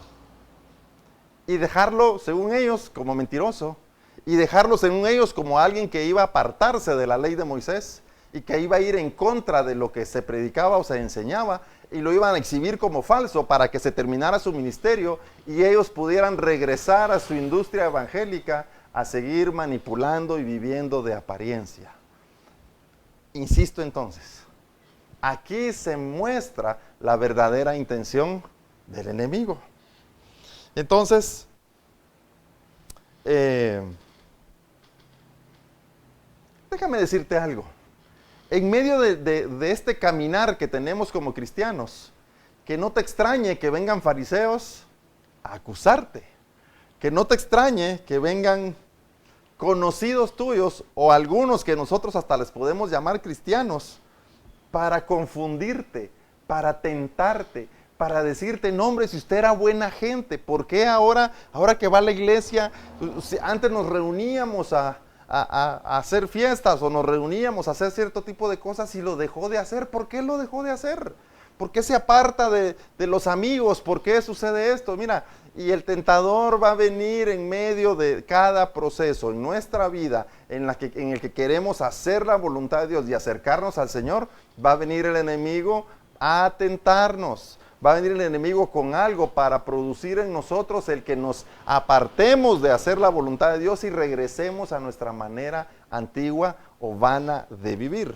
y dejarlo, según ellos, como mentiroso, y dejarlo, según ellos, como alguien que iba a apartarse de la ley de Moisés y que iba a ir en contra de lo que se predicaba o se enseñaba, y lo iban a exhibir como falso para que se terminara su ministerio y ellos pudieran regresar a su industria evangélica a seguir manipulando y viviendo de apariencia. Insisto entonces, aquí se muestra la verdadera intención del enemigo. Entonces, déjame decirte algo. En medio de este caminar que tenemos como cristianos, que no te extrañe que vengan fariseos a acusarte, que no te extrañe que vengan conocidos tuyos o algunos que nosotros hasta les podemos llamar cristianos para confundirte, para tentarte, para decirte, no hombre, si usted era buena gente, ¿por qué ahora que va a la iglesia, antes nos reuníamos a hacer fiestas o nos reuníamos a hacer cierto tipo de cosas y lo dejó de hacer? ¿Por qué lo dejó de hacer? ¿Por qué se aparta de los amigos? ¿Por qué sucede esto? Mira, y el tentador va a venir en medio de cada proceso en nuestra vida en el que queremos hacer la voluntad de Dios y acercarnos al Señor. Va a venir el enemigo a tentarnos. Va a venir el enemigo con algo para producir en nosotros el que nos apartemos de hacer la voluntad de Dios y regresemos a nuestra manera antigua o vana de vivir.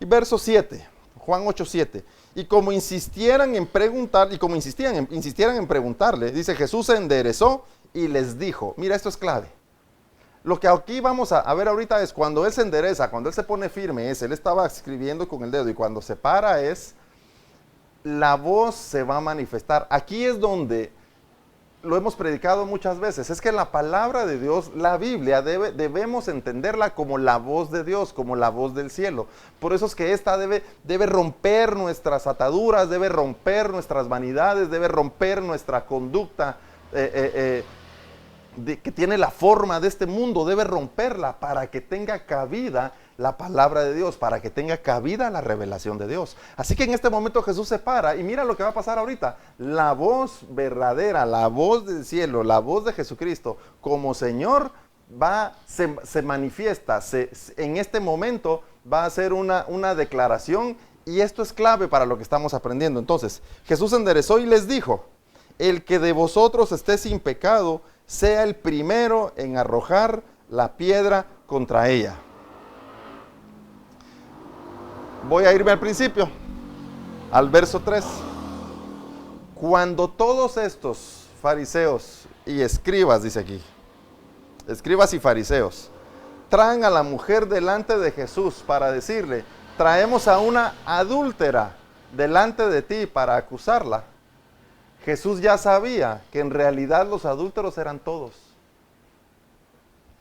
Y verso 7, Juan 8:7. Y como insistieran en preguntar, y como insistieran en preguntarle, dice, Jesús se enderezó y les dijo, mira, esto es clave. Lo que aquí vamos a ver ahorita es cuando Él se endereza, cuando Él se pone firme, Él estaba escribiendo con el dedo, y cuando se para la voz se va a manifestar. Aquí es donde lo hemos predicado muchas veces, es que la palabra de Dios, la Biblia, debemos entenderla como la voz de Dios, como la voz del cielo. Por eso es que esta debe romper nuestras ataduras, debe romper nuestras vanidades, debe romper nuestra conducta que tiene la forma de este mundo, debe romperla para que tenga cabida la palabra de Dios, para que tenga cabida la revelación de Dios. Así que en este momento Jesús se para y mira lo que va a pasar ahorita. La voz verdadera, la voz del cielo, la voz de Jesucristo como Señor se manifiesta. En este momento va a hacer una declaración y esto es clave para lo que estamos aprendiendo. Entonces, Jesús enderezó y les dijo, el que de vosotros esté sin pecado, sea el primero en arrojar la piedra contra ella. Voy a irme al principio, al verso 3. Cuando todos estos fariseos y escribas, dice aquí, escribas y fariseos, traen a la mujer delante de Jesús para decirle, traemos a una adúltera delante de ti para acusarla. Jesús ya sabía que en realidad los adúlteros eran todos.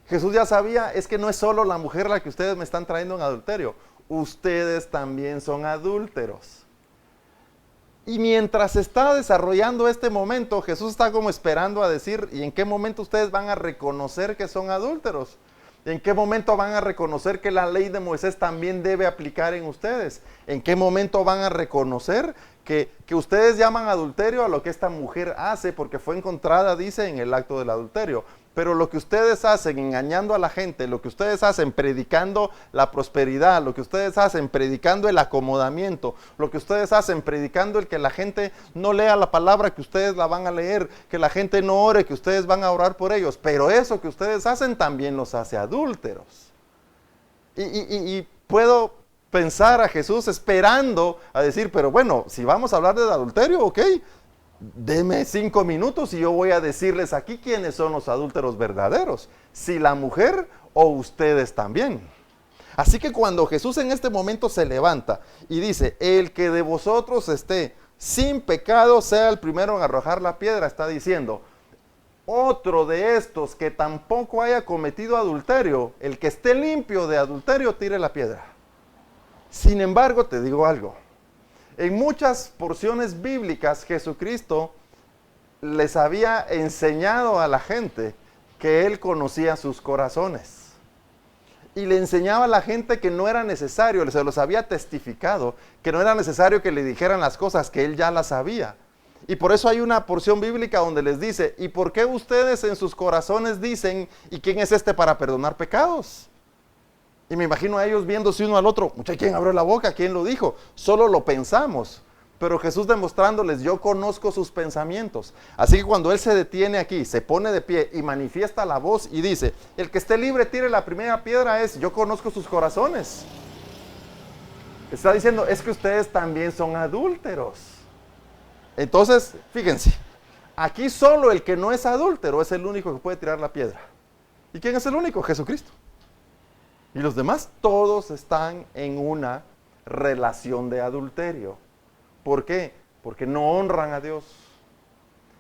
Jesús ya sabía, es que no es solo la mujer la que ustedes me están trayendo en adulterio. Ustedes también son adúlteros. Y mientras se está desarrollando este momento, Jesús está como esperando a decir, ¿y en qué momento ustedes van a reconocer que son adúlteros? ¿En qué momento van a reconocer que la ley de Moisés también debe aplicar en ustedes? ¿En qué momento van a reconocer que ustedes llaman adulterio a lo que esta mujer hace porque fue encontrada, dice, en el acto del adulterio? Pero lo que ustedes hacen engañando a la gente, lo que ustedes hacen predicando la prosperidad, lo que ustedes hacen predicando el acomodamiento, lo que ustedes hacen predicando el que la gente no lea la palabra que ustedes la van a leer, que la gente no ore, que ustedes van a orar por ellos. Pero eso que ustedes hacen también los hace adúlteros. Y puedo pensar a Jesús esperando a decir, pero bueno, si vamos a hablar de adulterio, ok, deme 5 minutos y yo voy a decirles aquí quiénes son los adúlteros verdaderos, si la mujer o ustedes también. Así que cuando Jesús en este momento se levanta y dice, el que de vosotros esté sin pecado sea el primero en arrojar la piedra, está diciendo, otro de estos que tampoco haya cometido adulterio, el que esté limpio de adulterio, tire la piedra. Sin embargo, te digo algo. En muchas porciones bíblicas, Jesucristo les había enseñado a la gente que Él conocía sus corazones. Y le enseñaba a la gente que no era necesario, se los había testificado, que no era necesario que le dijeran las cosas, que Él ya las sabía. Y por eso hay una porción bíblica donde les dice, ¿y por qué ustedes en sus corazones dicen, ¿y quién es este para perdonar pecados? Y me imagino a ellos viéndose uno al otro, ¿quién abrió la boca? ¿Quién lo dijo? Solo lo pensamos. Pero Jesús demostrándoles, yo conozco sus pensamientos. Así que cuando Él se detiene aquí, se pone de pie y manifiesta la voz y dice, el que esté libre tire la primera piedra, es, yo conozco sus corazones. Está diciendo, es que ustedes también son adúlteros. Entonces, fíjense, aquí solo el que no es adúltero es el único que puede tirar la piedra. ¿Y quién es el único? Jesucristo. Y los demás, todos están en una relación de adulterio. ¿Por qué? Porque no honran a Dios.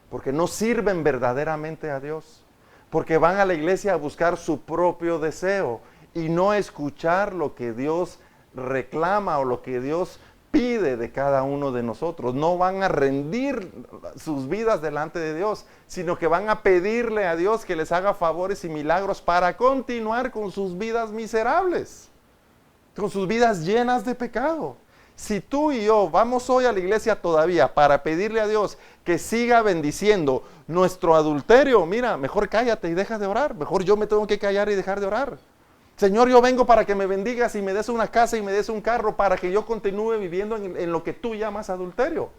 Porque no sirven verdaderamente a Dios. Porque van a la iglesia a buscar su propio deseo y no a escuchar lo que Dios reclama o lo que Dios pide de cada uno de nosotros. No van a rendir sus vidas delante de Dios, sino que van a pedirle a Dios que les haga favores y milagros para continuar con sus vidas miserables, con sus vidas llenas de pecado. Si tú y yo vamos hoy a la iglesia todavía para pedirle a Dios que siga bendiciendo nuestro adulterio, mira, mejor cállate y deja de orar. Mejor yo me tengo que callar y dejar de orar. Señor, yo vengo para que me bendigas y me des una casa y me des un carro para que yo continúe viviendo en lo que tú llamas adulterio.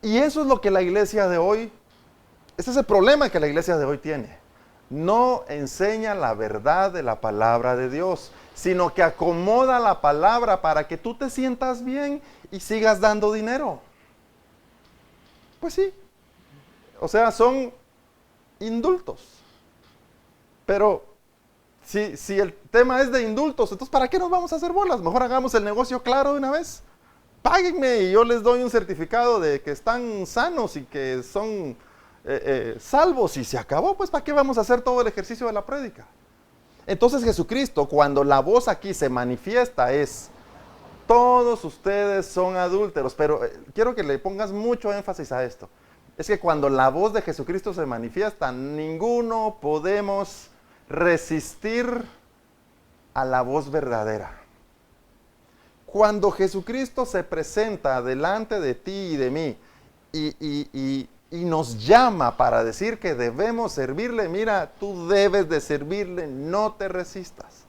Y eso es lo que la iglesia de hoy, ese es el problema que la iglesia de hoy tiene. No enseña la verdad de la palabra de Dios, sino que acomoda la palabra para que tú te sientas bien y sigas dando dinero. Pues sí, o sea, son indultos. Pero si el tema es de indultos, entonces ¿para qué nos vamos a hacer bolas? Mejor hagamos el negocio claro de una vez. Páguenme y yo les doy un certificado de que están sanos y que son salvos y se acabó. Pues ¿para qué vamos a hacer todo el ejercicio de la prédica? Entonces Jesucristo, cuando la voz aquí se manifiesta, es, todos ustedes son adúlteros. Pero quiero que le pongas mucho énfasis a esto. Es que cuando la voz de Jesucristo se manifiesta, ninguno podemos resistir a la voz verdadera. Cuando Jesucristo se presenta delante de ti y de mí y nos llama para decir que debemos servirle, mira, tú debes de servirle, no te resistas.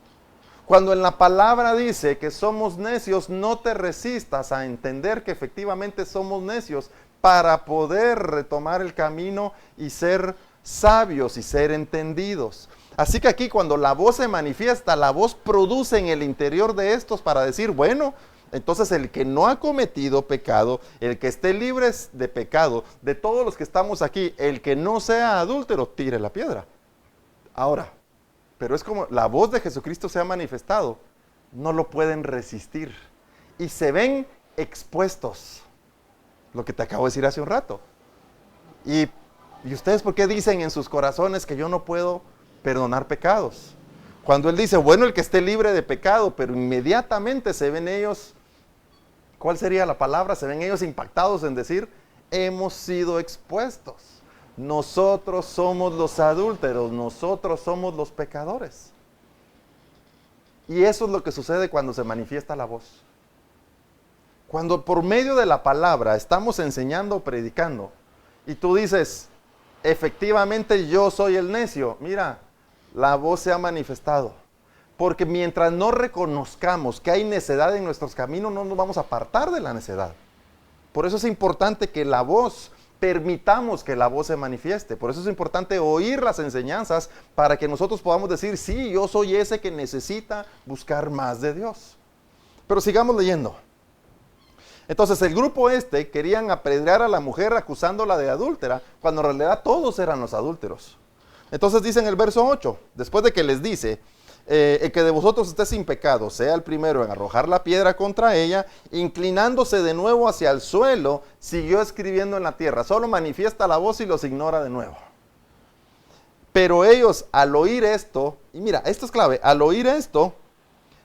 Cuando en la palabra dice que somos necios, no te resistas a entender que efectivamente somos necios para poder retomar el camino y ser sabios y ser entendidos. Así que aquí cuando la voz se manifiesta, la voz produce en el interior de estos para decir, bueno, entonces el que no ha cometido pecado, el que esté libre de pecado, de todos los que estamos aquí, el que no sea adúltero, tire la piedra. Ahora, pero es como la voz de Jesucristo se ha manifestado, no lo pueden resistir y se ven expuestos. Lo que te acabo de decir hace un rato. ¿Y ustedes por qué dicen en sus corazones que yo no puedo perdonar pecados? Cuando Él dice, bueno, el que esté libre de pecado, pero inmediatamente se ven ellos, ¿cuál sería la palabra? Se ven ellos impactados en decir, hemos sido expuestos. Nosotros somos los adúlteros, nosotros somos los pecadores. Y eso es lo que sucede cuando se manifiesta la voz. Cuando por medio de la palabra estamos enseñando o predicando, y tú dices, efectivamente yo soy el necio, mira, la voz se ha manifestado. Porque mientras no reconozcamos que hay necedad en nuestros caminos, no nos vamos a apartar de la necedad. Por eso es importante que la voz, permitamos que la voz se manifieste. Por eso es importante oír las enseñanzas para que nosotros podamos decir, sí, yo soy ese que necesita buscar más de Dios. Pero sigamos leyendo. Entonces el grupo querían apedrear a la mujer acusándola de adúltera, cuando en realidad todos eran los adúlteros. Entonces dice en el verso 8, después de que les dice, el que de vosotros esté sin pecado, sea el primero en arrojar la piedra contra ella, inclinándose de nuevo hacia el suelo, siguió escribiendo en la tierra. Solo manifiesta la voz y los ignora de nuevo. Pero ellos al oír esto, y mira, esto es clave, al oír esto,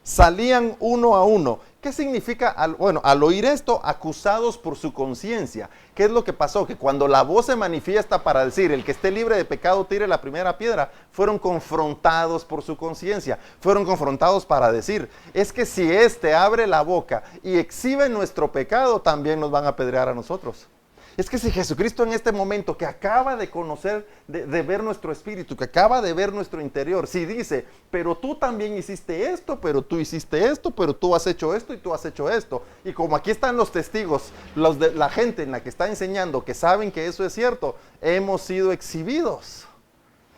salían uno a uno. ¿Qué significa? Al oír esto, acusados por su conciencia. ¿Qué es lo que pasó? Que cuando la voz se manifiesta para decir, el que esté libre de pecado tire la primera piedra, fueron confrontados por su conciencia. Fueron confrontados para decir, es que si éste abre la boca y exhibe nuestro pecado, también nos van a apedrear a nosotros. Es que si Jesucristo en este momento que acaba de conocer, de ver nuestro espíritu, que acaba de ver nuestro interior, si dice, pero tú también hiciste esto, pero tú hiciste esto, pero tú has hecho esto y tú has hecho esto. Y como aquí están los testigos, la gente en la que está enseñando, que saben que eso es cierto, hemos sido exhibidos.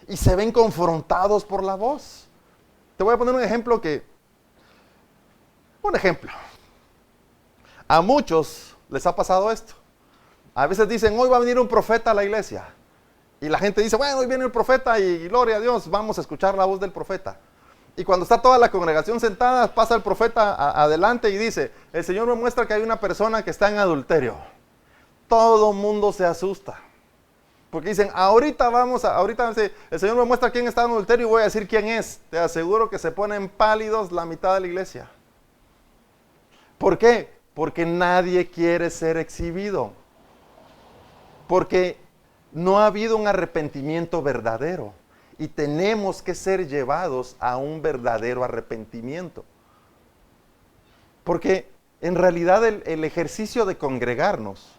Y se ven confrontados por la voz. Te voy a poner un ejemplo a muchos les ha pasado esto. A veces dicen, hoy va a venir un profeta a la iglesia. Y la gente dice, bueno, hoy viene el profeta y gloria a Dios, vamos a escuchar la voz del profeta. Y cuando está toda la congregación sentada, pasa el profeta adelante y dice, el Señor me muestra que hay una persona que está en adulterio. Todo el mundo se asusta. Porque dicen, ahorita el Señor me muestra quién está en adulterio y voy a decir quién es. Te aseguro que se ponen pálidos la mitad de la iglesia. ¿Por qué? Porque nadie quiere ser exhibido. Porque no ha habido un arrepentimiento verdadero y tenemos que ser llevados a un verdadero arrepentimiento. Porque en realidad el ejercicio de congregarnos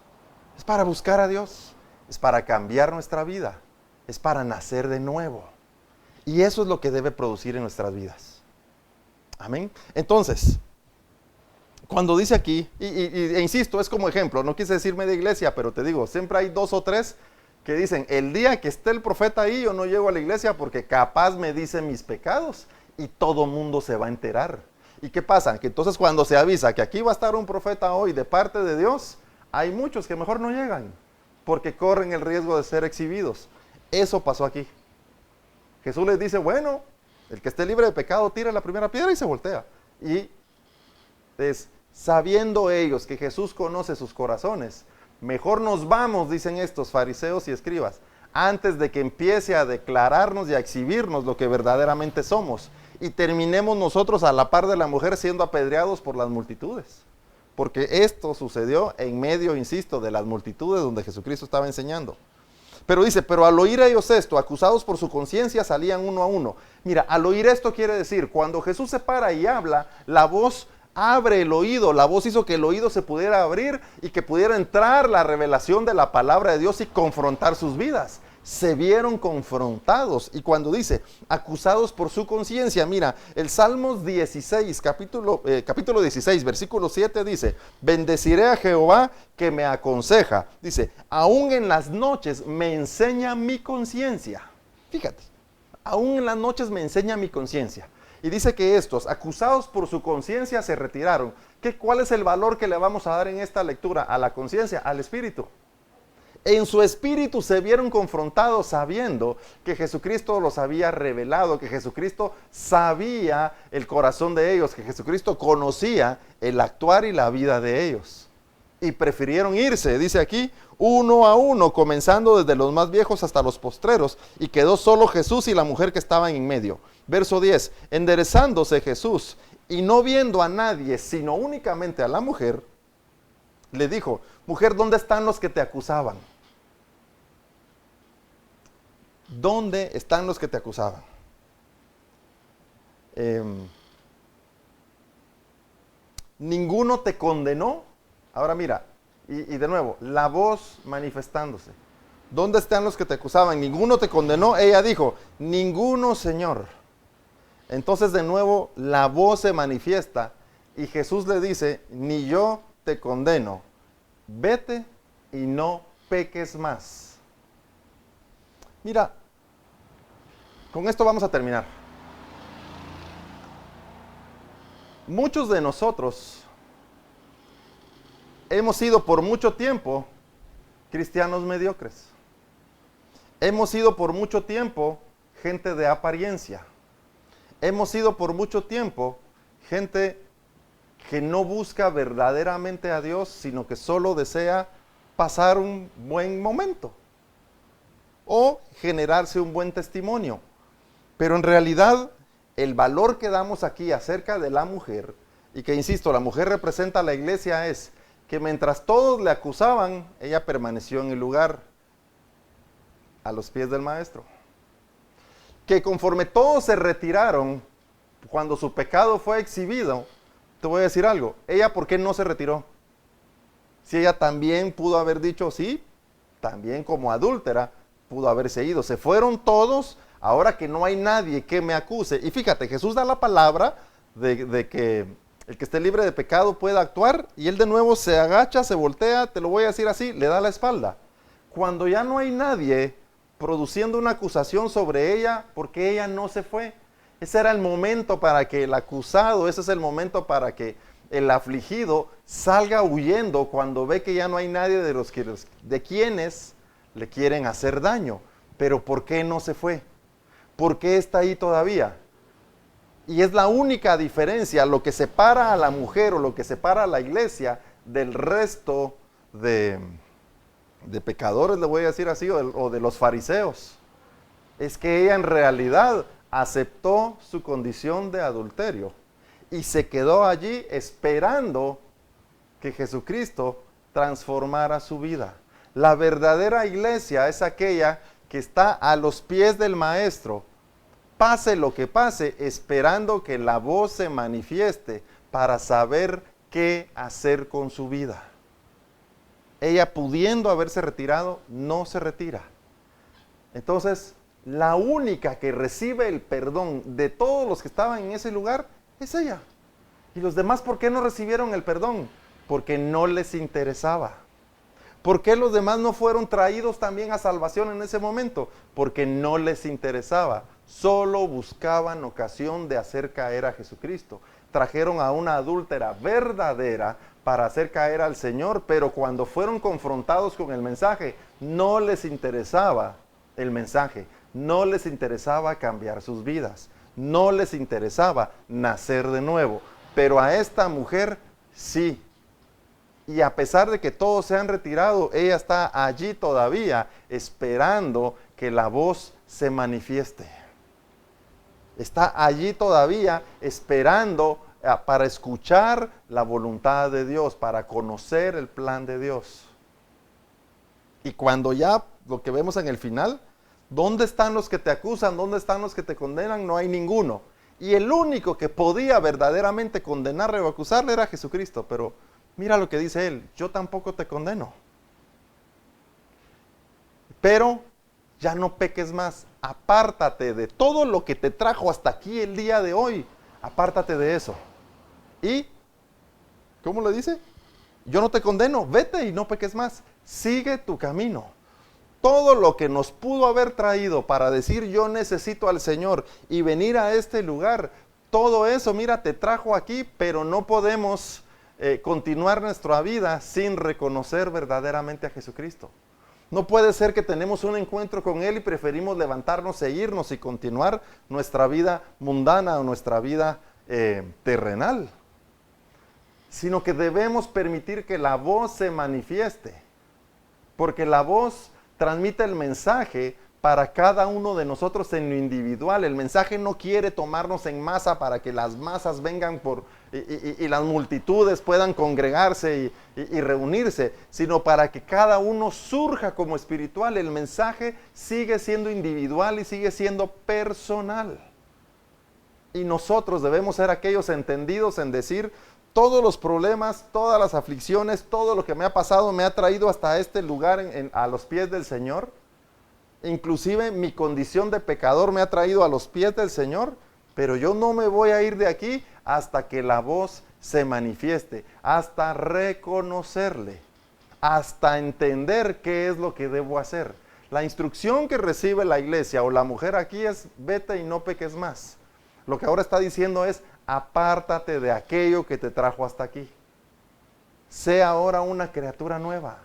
es para buscar a Dios, es para cambiar nuestra vida, es para nacer de nuevo. Y eso es lo que debe producir en nuestras vidas. Amén. Entonces, cuando dice aquí, e insisto, es como ejemplo, no quise decir media iglesia, pero te digo, siempre hay 2 o 3 que dicen, el día que esté el profeta ahí, yo no llego a la iglesia porque capaz me dice mis pecados y todo mundo se va a enterar. ¿Y qué pasa? Que entonces cuando se avisa que aquí va a estar un profeta hoy de parte de Dios, hay muchos que mejor no llegan porque corren el riesgo de ser exhibidos. Eso pasó aquí. Jesús les dice, bueno, el que esté libre de pecado tira la primera piedra y se voltea. Y sabiendo ellos que Jesús conoce sus corazones, mejor nos vamos, dicen estos fariseos y escribas, antes de que empiece a declararnos y a exhibirnos lo que verdaderamente somos, y terminemos nosotros a la par de la mujer siendo apedreados por las multitudes. Porque esto sucedió en medio, insisto, de las multitudes donde Jesucristo estaba enseñando. Pero dice, pero al oír ellos esto, acusados por su conciencia, salían uno a uno. Mira, al oír esto quiere decir, cuando Jesús se para y habla, la voz abre el oído, la voz hizo que el oído se pudiera abrir y que pudiera entrar la revelación de la palabra de Dios y confrontar sus vidas. Se vieron confrontados. Y cuando dice, acusados por su conciencia, mira, el Salmos 16, capítulo 16, versículo 7 dice, bendeciré a Jehová que me aconseja. Dice, aún en las noches me enseña mi conciencia. Fíjate, aún en las noches me enseña mi conciencia. Y dice que estos, acusados por su conciencia, se retiraron. ¿Cuál es el valor que le vamos a dar en esta lectura? A la conciencia, al espíritu. En su espíritu se vieron confrontados sabiendo que Jesucristo los había revelado, que Jesucristo sabía el corazón de ellos, que Jesucristo conocía el actuar y la vida de ellos. Y prefirieron irse, dice aquí, uno a uno, comenzando desde los más viejos hasta los postreros, y quedó solo Jesús y la mujer que estaban en medio. Verso 10, enderezándose Jesús y no viendo a nadie, sino únicamente a la mujer, le dijo, mujer, ¿dónde están los que te acusaban? ¿Dónde están los que te acusaban? ¿Ninguno te condenó? Ahora mira, y de nuevo, la voz manifestándose. ¿Dónde están los que te acusaban? ¿Ninguno te condenó? Ella dijo, ninguno, Señor. Entonces de nuevo la voz se manifiesta y Jesús le dice, ni yo te condeno, vete y no peques más. Mira, con esto vamos a terminar. Muchos de nosotros hemos sido por mucho tiempo cristianos mediocres. Hemos sido por mucho tiempo gente de apariencia. Hemos sido por mucho tiempo gente que no busca verdaderamente a Dios, sino que solo desea pasar un buen momento o generarse un buen testimonio. Pero en realidad el valor que damos aquí acerca de la mujer y que, insisto, la mujer representa a la iglesia, es que mientras todos le acusaban, ella permaneció en el lugar, a los pies del maestro. Que conforme todos se retiraron, cuando su pecado fue exhibido, te voy a decir algo, ella ¿por qué no se retiró? Si ella también pudo haber dicho sí, también como adúltera pudo haberse ido. Se fueron todos, ahora que no hay nadie que me acuse. Y fíjate, Jesús da la palabra de que el que esté libre de pecado pueda actuar, y él de nuevo se agacha, se voltea, te lo voy a decir así, le da la espalda. Cuando ya no hay nadie produciendo una acusación sobre ella, porque ella no se fue. Ese era el momento para que el acusado, ese es el momento para que el afligido salga huyendo cuando ve que ya no hay nadie de quienes le quieren hacer daño. Pero ¿por qué no se fue? ¿Por qué está ahí todavía? Y es la única diferencia, lo que separa a la mujer o lo que separa a la iglesia del resto de pecadores, le voy a decir así, o de los fariseos. Es que ella en realidad aceptó su condición de adulterio y se quedó allí esperando que Jesucristo transformara su vida. La verdadera iglesia es aquella que está a los pies del maestro, pase lo que pase, esperando que la voz se manifieste para saber qué hacer con su vida. Ella, pudiendo haberse retirado, no se retira. Entonces, la única que recibe el perdón de todos los que estaban en ese lugar es ella. ¿Y los demás por qué no recibieron el perdón? Porque no les interesaba. ¿Por qué los demás no fueron traídos también a salvación en ese momento? Porque no les interesaba. Solo buscaban ocasión de hacer caer a Jesucristo. Trajeron a una adúltera verdadera para hacer caer al Señor, pero cuando fueron confrontados con el mensaje, no les interesaba el mensaje, no les interesaba cambiar sus vidas, no les interesaba nacer de nuevo, pero a esta mujer sí. Y a pesar de que todos se han retirado, ella está allí todavía esperando que la voz se manifieste. Está allí todavía esperando para escuchar la voluntad de Dios, para conocer el plan de Dios. Y cuando ya lo que vemos en el final, ¿dónde están los que te acusan? ¿Dónde están los que te condenan? No hay ninguno. Y el único que podía verdaderamente condenarle o acusarle era Jesucristo. Pero mira lo que dice él: yo tampoco te condeno, pero ya no peques más. Apártate de todo lo que te trajo hasta aquí el día de hoy. Apártate de eso. ¿Y cómo le dice? Yo no te condeno, vete y no peques más. Sigue tu camino. Todo lo que nos pudo haber traído para decir yo necesito al Señor y venir a este lugar, todo eso, mira, te trajo aquí, pero no podemos continuar nuestra vida sin reconocer verdaderamente a Jesucristo. No puede ser que tenemos un encuentro con Él y preferimos levantarnos e irnos y continuar nuestra vida mundana o nuestra vida terrenal, sino que debemos permitir que la voz se manifieste, porque la voz transmite el mensaje para cada uno de nosotros en lo individual. El mensaje no quiere tomarnos en masa para que las masas vengan y las multitudes puedan congregarse y reunirse, sino para que cada uno surja como espiritual. El mensaje sigue siendo individual y sigue siendo personal. Y nosotros debemos ser aquellos entendidos en decir: todos los problemas, todas las aflicciones, todo lo que me ha pasado me ha traído hasta este lugar a los pies del Señor. Inclusive mi condición de pecador me ha traído a los pies del Señor, pero yo no me voy a ir de aquí hasta que la voz se manifieste, hasta reconocerle, hasta entender qué es lo que debo hacer. La instrucción que recibe la iglesia o la mujer aquí es: vete y no peques más. Lo que ahora está diciendo es: apártate de aquello que te trajo hasta aquí. Sé ahora una criatura nueva.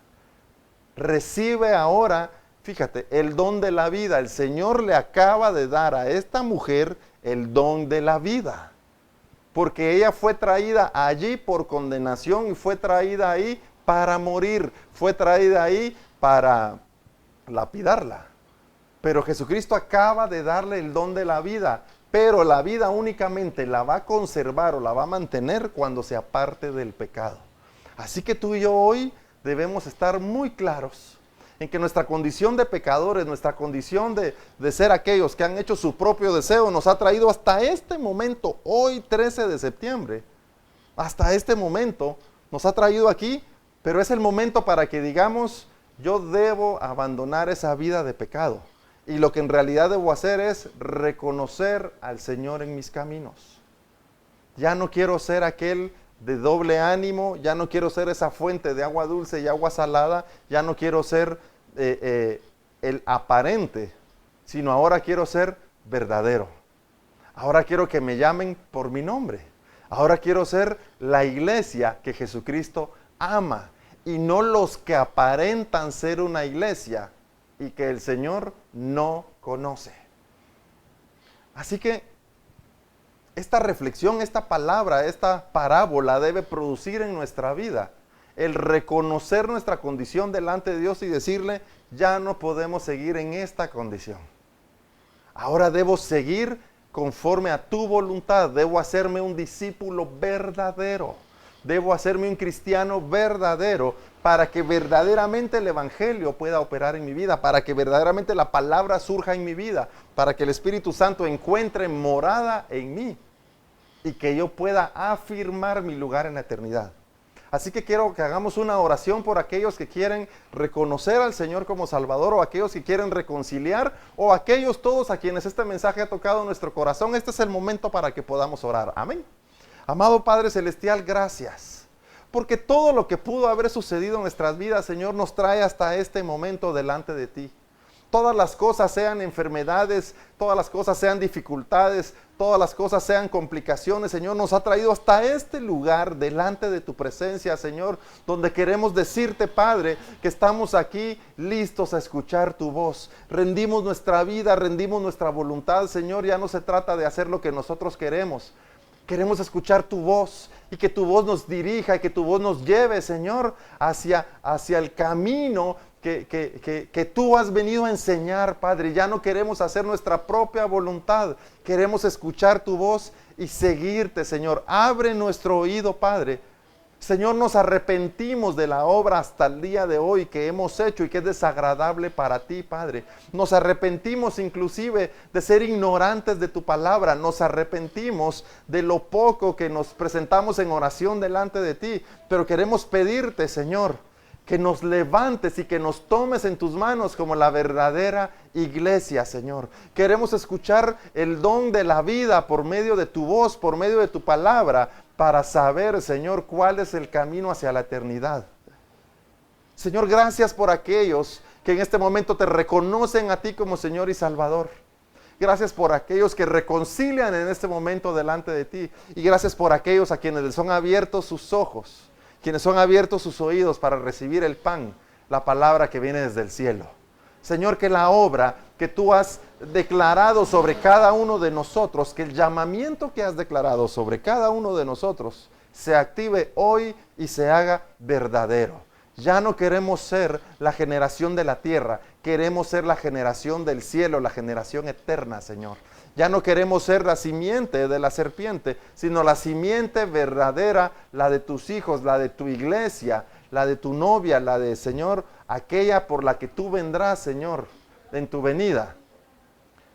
Recibe ahora, fíjate, el don de la vida. El Señor le acaba de dar a esta mujer el don de la vida, porque ella fue traída allí por condenación y fue traída ahí para morir, fue traída ahí para lapidarla. Pero Jesucristo acaba de darle el don de la vida. pero la vida únicamente la va a conservar o la va a mantener cuando se aparte del pecado. Así que tú y yo hoy debemos estar muy claros en que nuestra condición de pecadores, nuestra condición de ser aquellos que han hecho su propio deseo, nos ha traído hasta este momento, hoy 13 de septiembre, hasta este momento nos ha traído aquí, pero es el momento para que digamos, yo debo abandonar esa vida de pecado. Y lo que en realidad debo hacer es reconocer al Señor en mis caminos. Ya no quiero ser aquel de doble ánimo, ya no quiero ser esa fuente de agua dulce y agua salada, ya no quiero ser el aparente, sino ahora quiero ser verdadero. Ahora quiero que me llamen por mi nombre. Ahora quiero ser la iglesia que Jesucristo ama y no los que aparentan ser una iglesia y que el Señor no conoce. Así que esta reflexión, esta palabra, esta parábola debe producir en nuestra vida el reconocer nuestra condición delante de Dios y decirle, ya no podemos seguir en esta condición. Ahora debo seguir conforme a tu voluntad, debo hacerme un discípulo verdadero, debo hacerme un cristiano verdadero para que verdaderamente el evangelio pueda operar en mi vida, para que verdaderamente la palabra surja en mi vida, para que el Espíritu Santo encuentre morada en mí y que yo pueda afirmar mi lugar en la eternidad. Así que quiero que hagamos una oración por aquellos que quieren reconocer al Señor como Salvador, o aquellos que quieren reconciliar, o aquellos todos a quienes este mensaje ha tocado nuestro corazón. Este es el momento para que podamos orar. Amén. Amado Padre Celestial, gracias, porque todo lo que pudo haber sucedido en nuestras vidas, Señor, nos trae hasta este momento delante de ti. Todas las cosas sean enfermedades, todas las cosas sean dificultades, todas las cosas sean complicaciones, Señor, nos ha traído hasta este lugar delante de tu presencia, Señor, donde queremos decirte, Padre, que estamos aquí listos a escuchar tu voz. Rendimos nuestra vida, rendimos nuestra voluntad, Señor, ya no se trata de hacer lo que nosotros queremos. Queremos escuchar tu voz y que tu voz nos dirija y que tu voz nos lleve, Señor, hacia el camino que tú has venido a enseñar, Padre. Ya no queremos hacer nuestra propia voluntad, queremos escuchar tu voz y seguirte, Señor. Abre nuestro oído, Padre. Señor, nos arrepentimos de la obra hasta el día de hoy que hemos hecho y que es desagradable para ti, Padre. Nos arrepentimos inclusive de ser ignorantes de tu palabra. Nos arrepentimos de lo poco que nos presentamos en oración delante de ti. Pero queremos pedirte, Señor, que nos levantes y que nos tomes en tus manos como la verdadera iglesia, Señor. Queremos escuchar el don de la vida por medio de tu voz, por medio de tu palabra, para saber, Señor, cuál es el camino hacia la eternidad. Señor, gracias por aquellos que en este momento te reconocen a ti como Señor y Salvador. Gracias por aquellos que reconcilian en este momento delante de ti. Y gracias por aquellos a quienes les son abiertos sus ojos, quienes son abiertos sus oídos para recibir el pan, la palabra que viene desde el cielo. Señor, que la obra que tú has declarado sobre cada uno de nosotros, que el llamamiento que has declarado sobre cada uno de nosotros se active hoy y se haga verdadero. Ya no queremos ser la generación de la tierra, queremos ser la generación del cielo, la generación eterna, Señor. Ya no queremos ser la simiente de la serpiente, sino la simiente verdadera, la de tus hijos, la de tu iglesia, la de tu novia, la de, Señor, aquella por la que tú vendrás, Señor, en tu venida,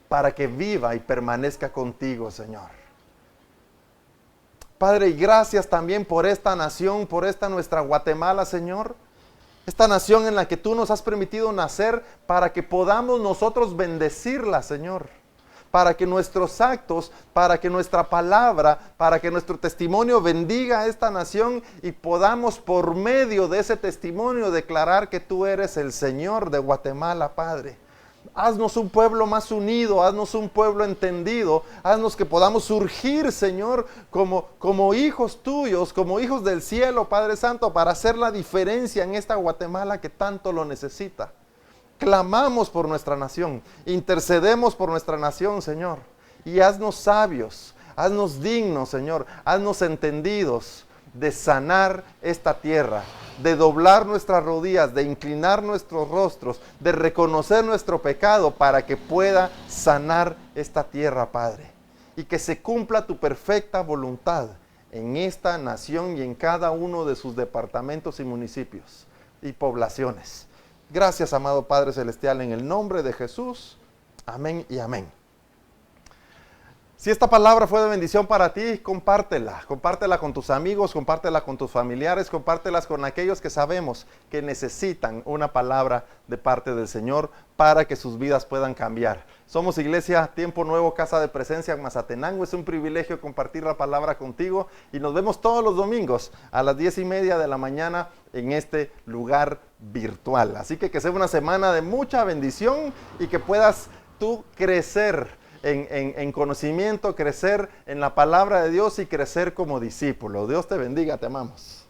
para que viva y permanezca contigo, Señor. Padre, y gracias también por esta nación, por esta nuestra Guatemala, Señor. Esta nación en la que tú nos has permitido nacer para que podamos nosotros bendecirla, Señor. Para que nuestros actos, para que nuestra palabra, para que nuestro testimonio bendiga a esta nación y podamos por medio de ese testimonio declarar que tú eres el Señor de Guatemala, Padre. Haznos un pueblo más unido, haznos un pueblo entendido, haznos que podamos surgir, Señor, como hijos tuyos, como hijos del cielo, Padre Santo, para hacer la diferencia en esta Guatemala que tanto lo necesita. Clamamos por nuestra nación, intercedemos por nuestra nación, Señor, y haznos sabios, haznos dignos, Señor, haznos entendidos de sanar esta tierra, de doblar nuestras rodillas, de inclinar nuestros rostros, de reconocer nuestro pecado para que pueda sanar esta tierra, Padre. y que se cumpla tu perfecta voluntad en esta nación y en cada uno de sus departamentos y municipios y poblaciones. Gracias, amado Padre Celestial, en el nombre de Jesús. Amén y amén. Si esta palabra fue de bendición para ti, compártela. Compártela con tus amigos, compártela con tus familiares, compártelas con aquellos que sabemos que necesitan una palabra de parte del Señor para que sus vidas puedan cambiar. Somos Iglesia Tiempo Nuevo, Casa de Presencia en Mazatenango. Es un privilegio compartir la palabra contigo y nos vemos todos los domingos a las 10:30 de la mañana en este lugar virtual. Así que sea una semana de mucha bendición y que puedas tú crecer en conocimiento, crecer en la palabra de Dios y crecer como discípulo. Dios te bendiga, te amamos.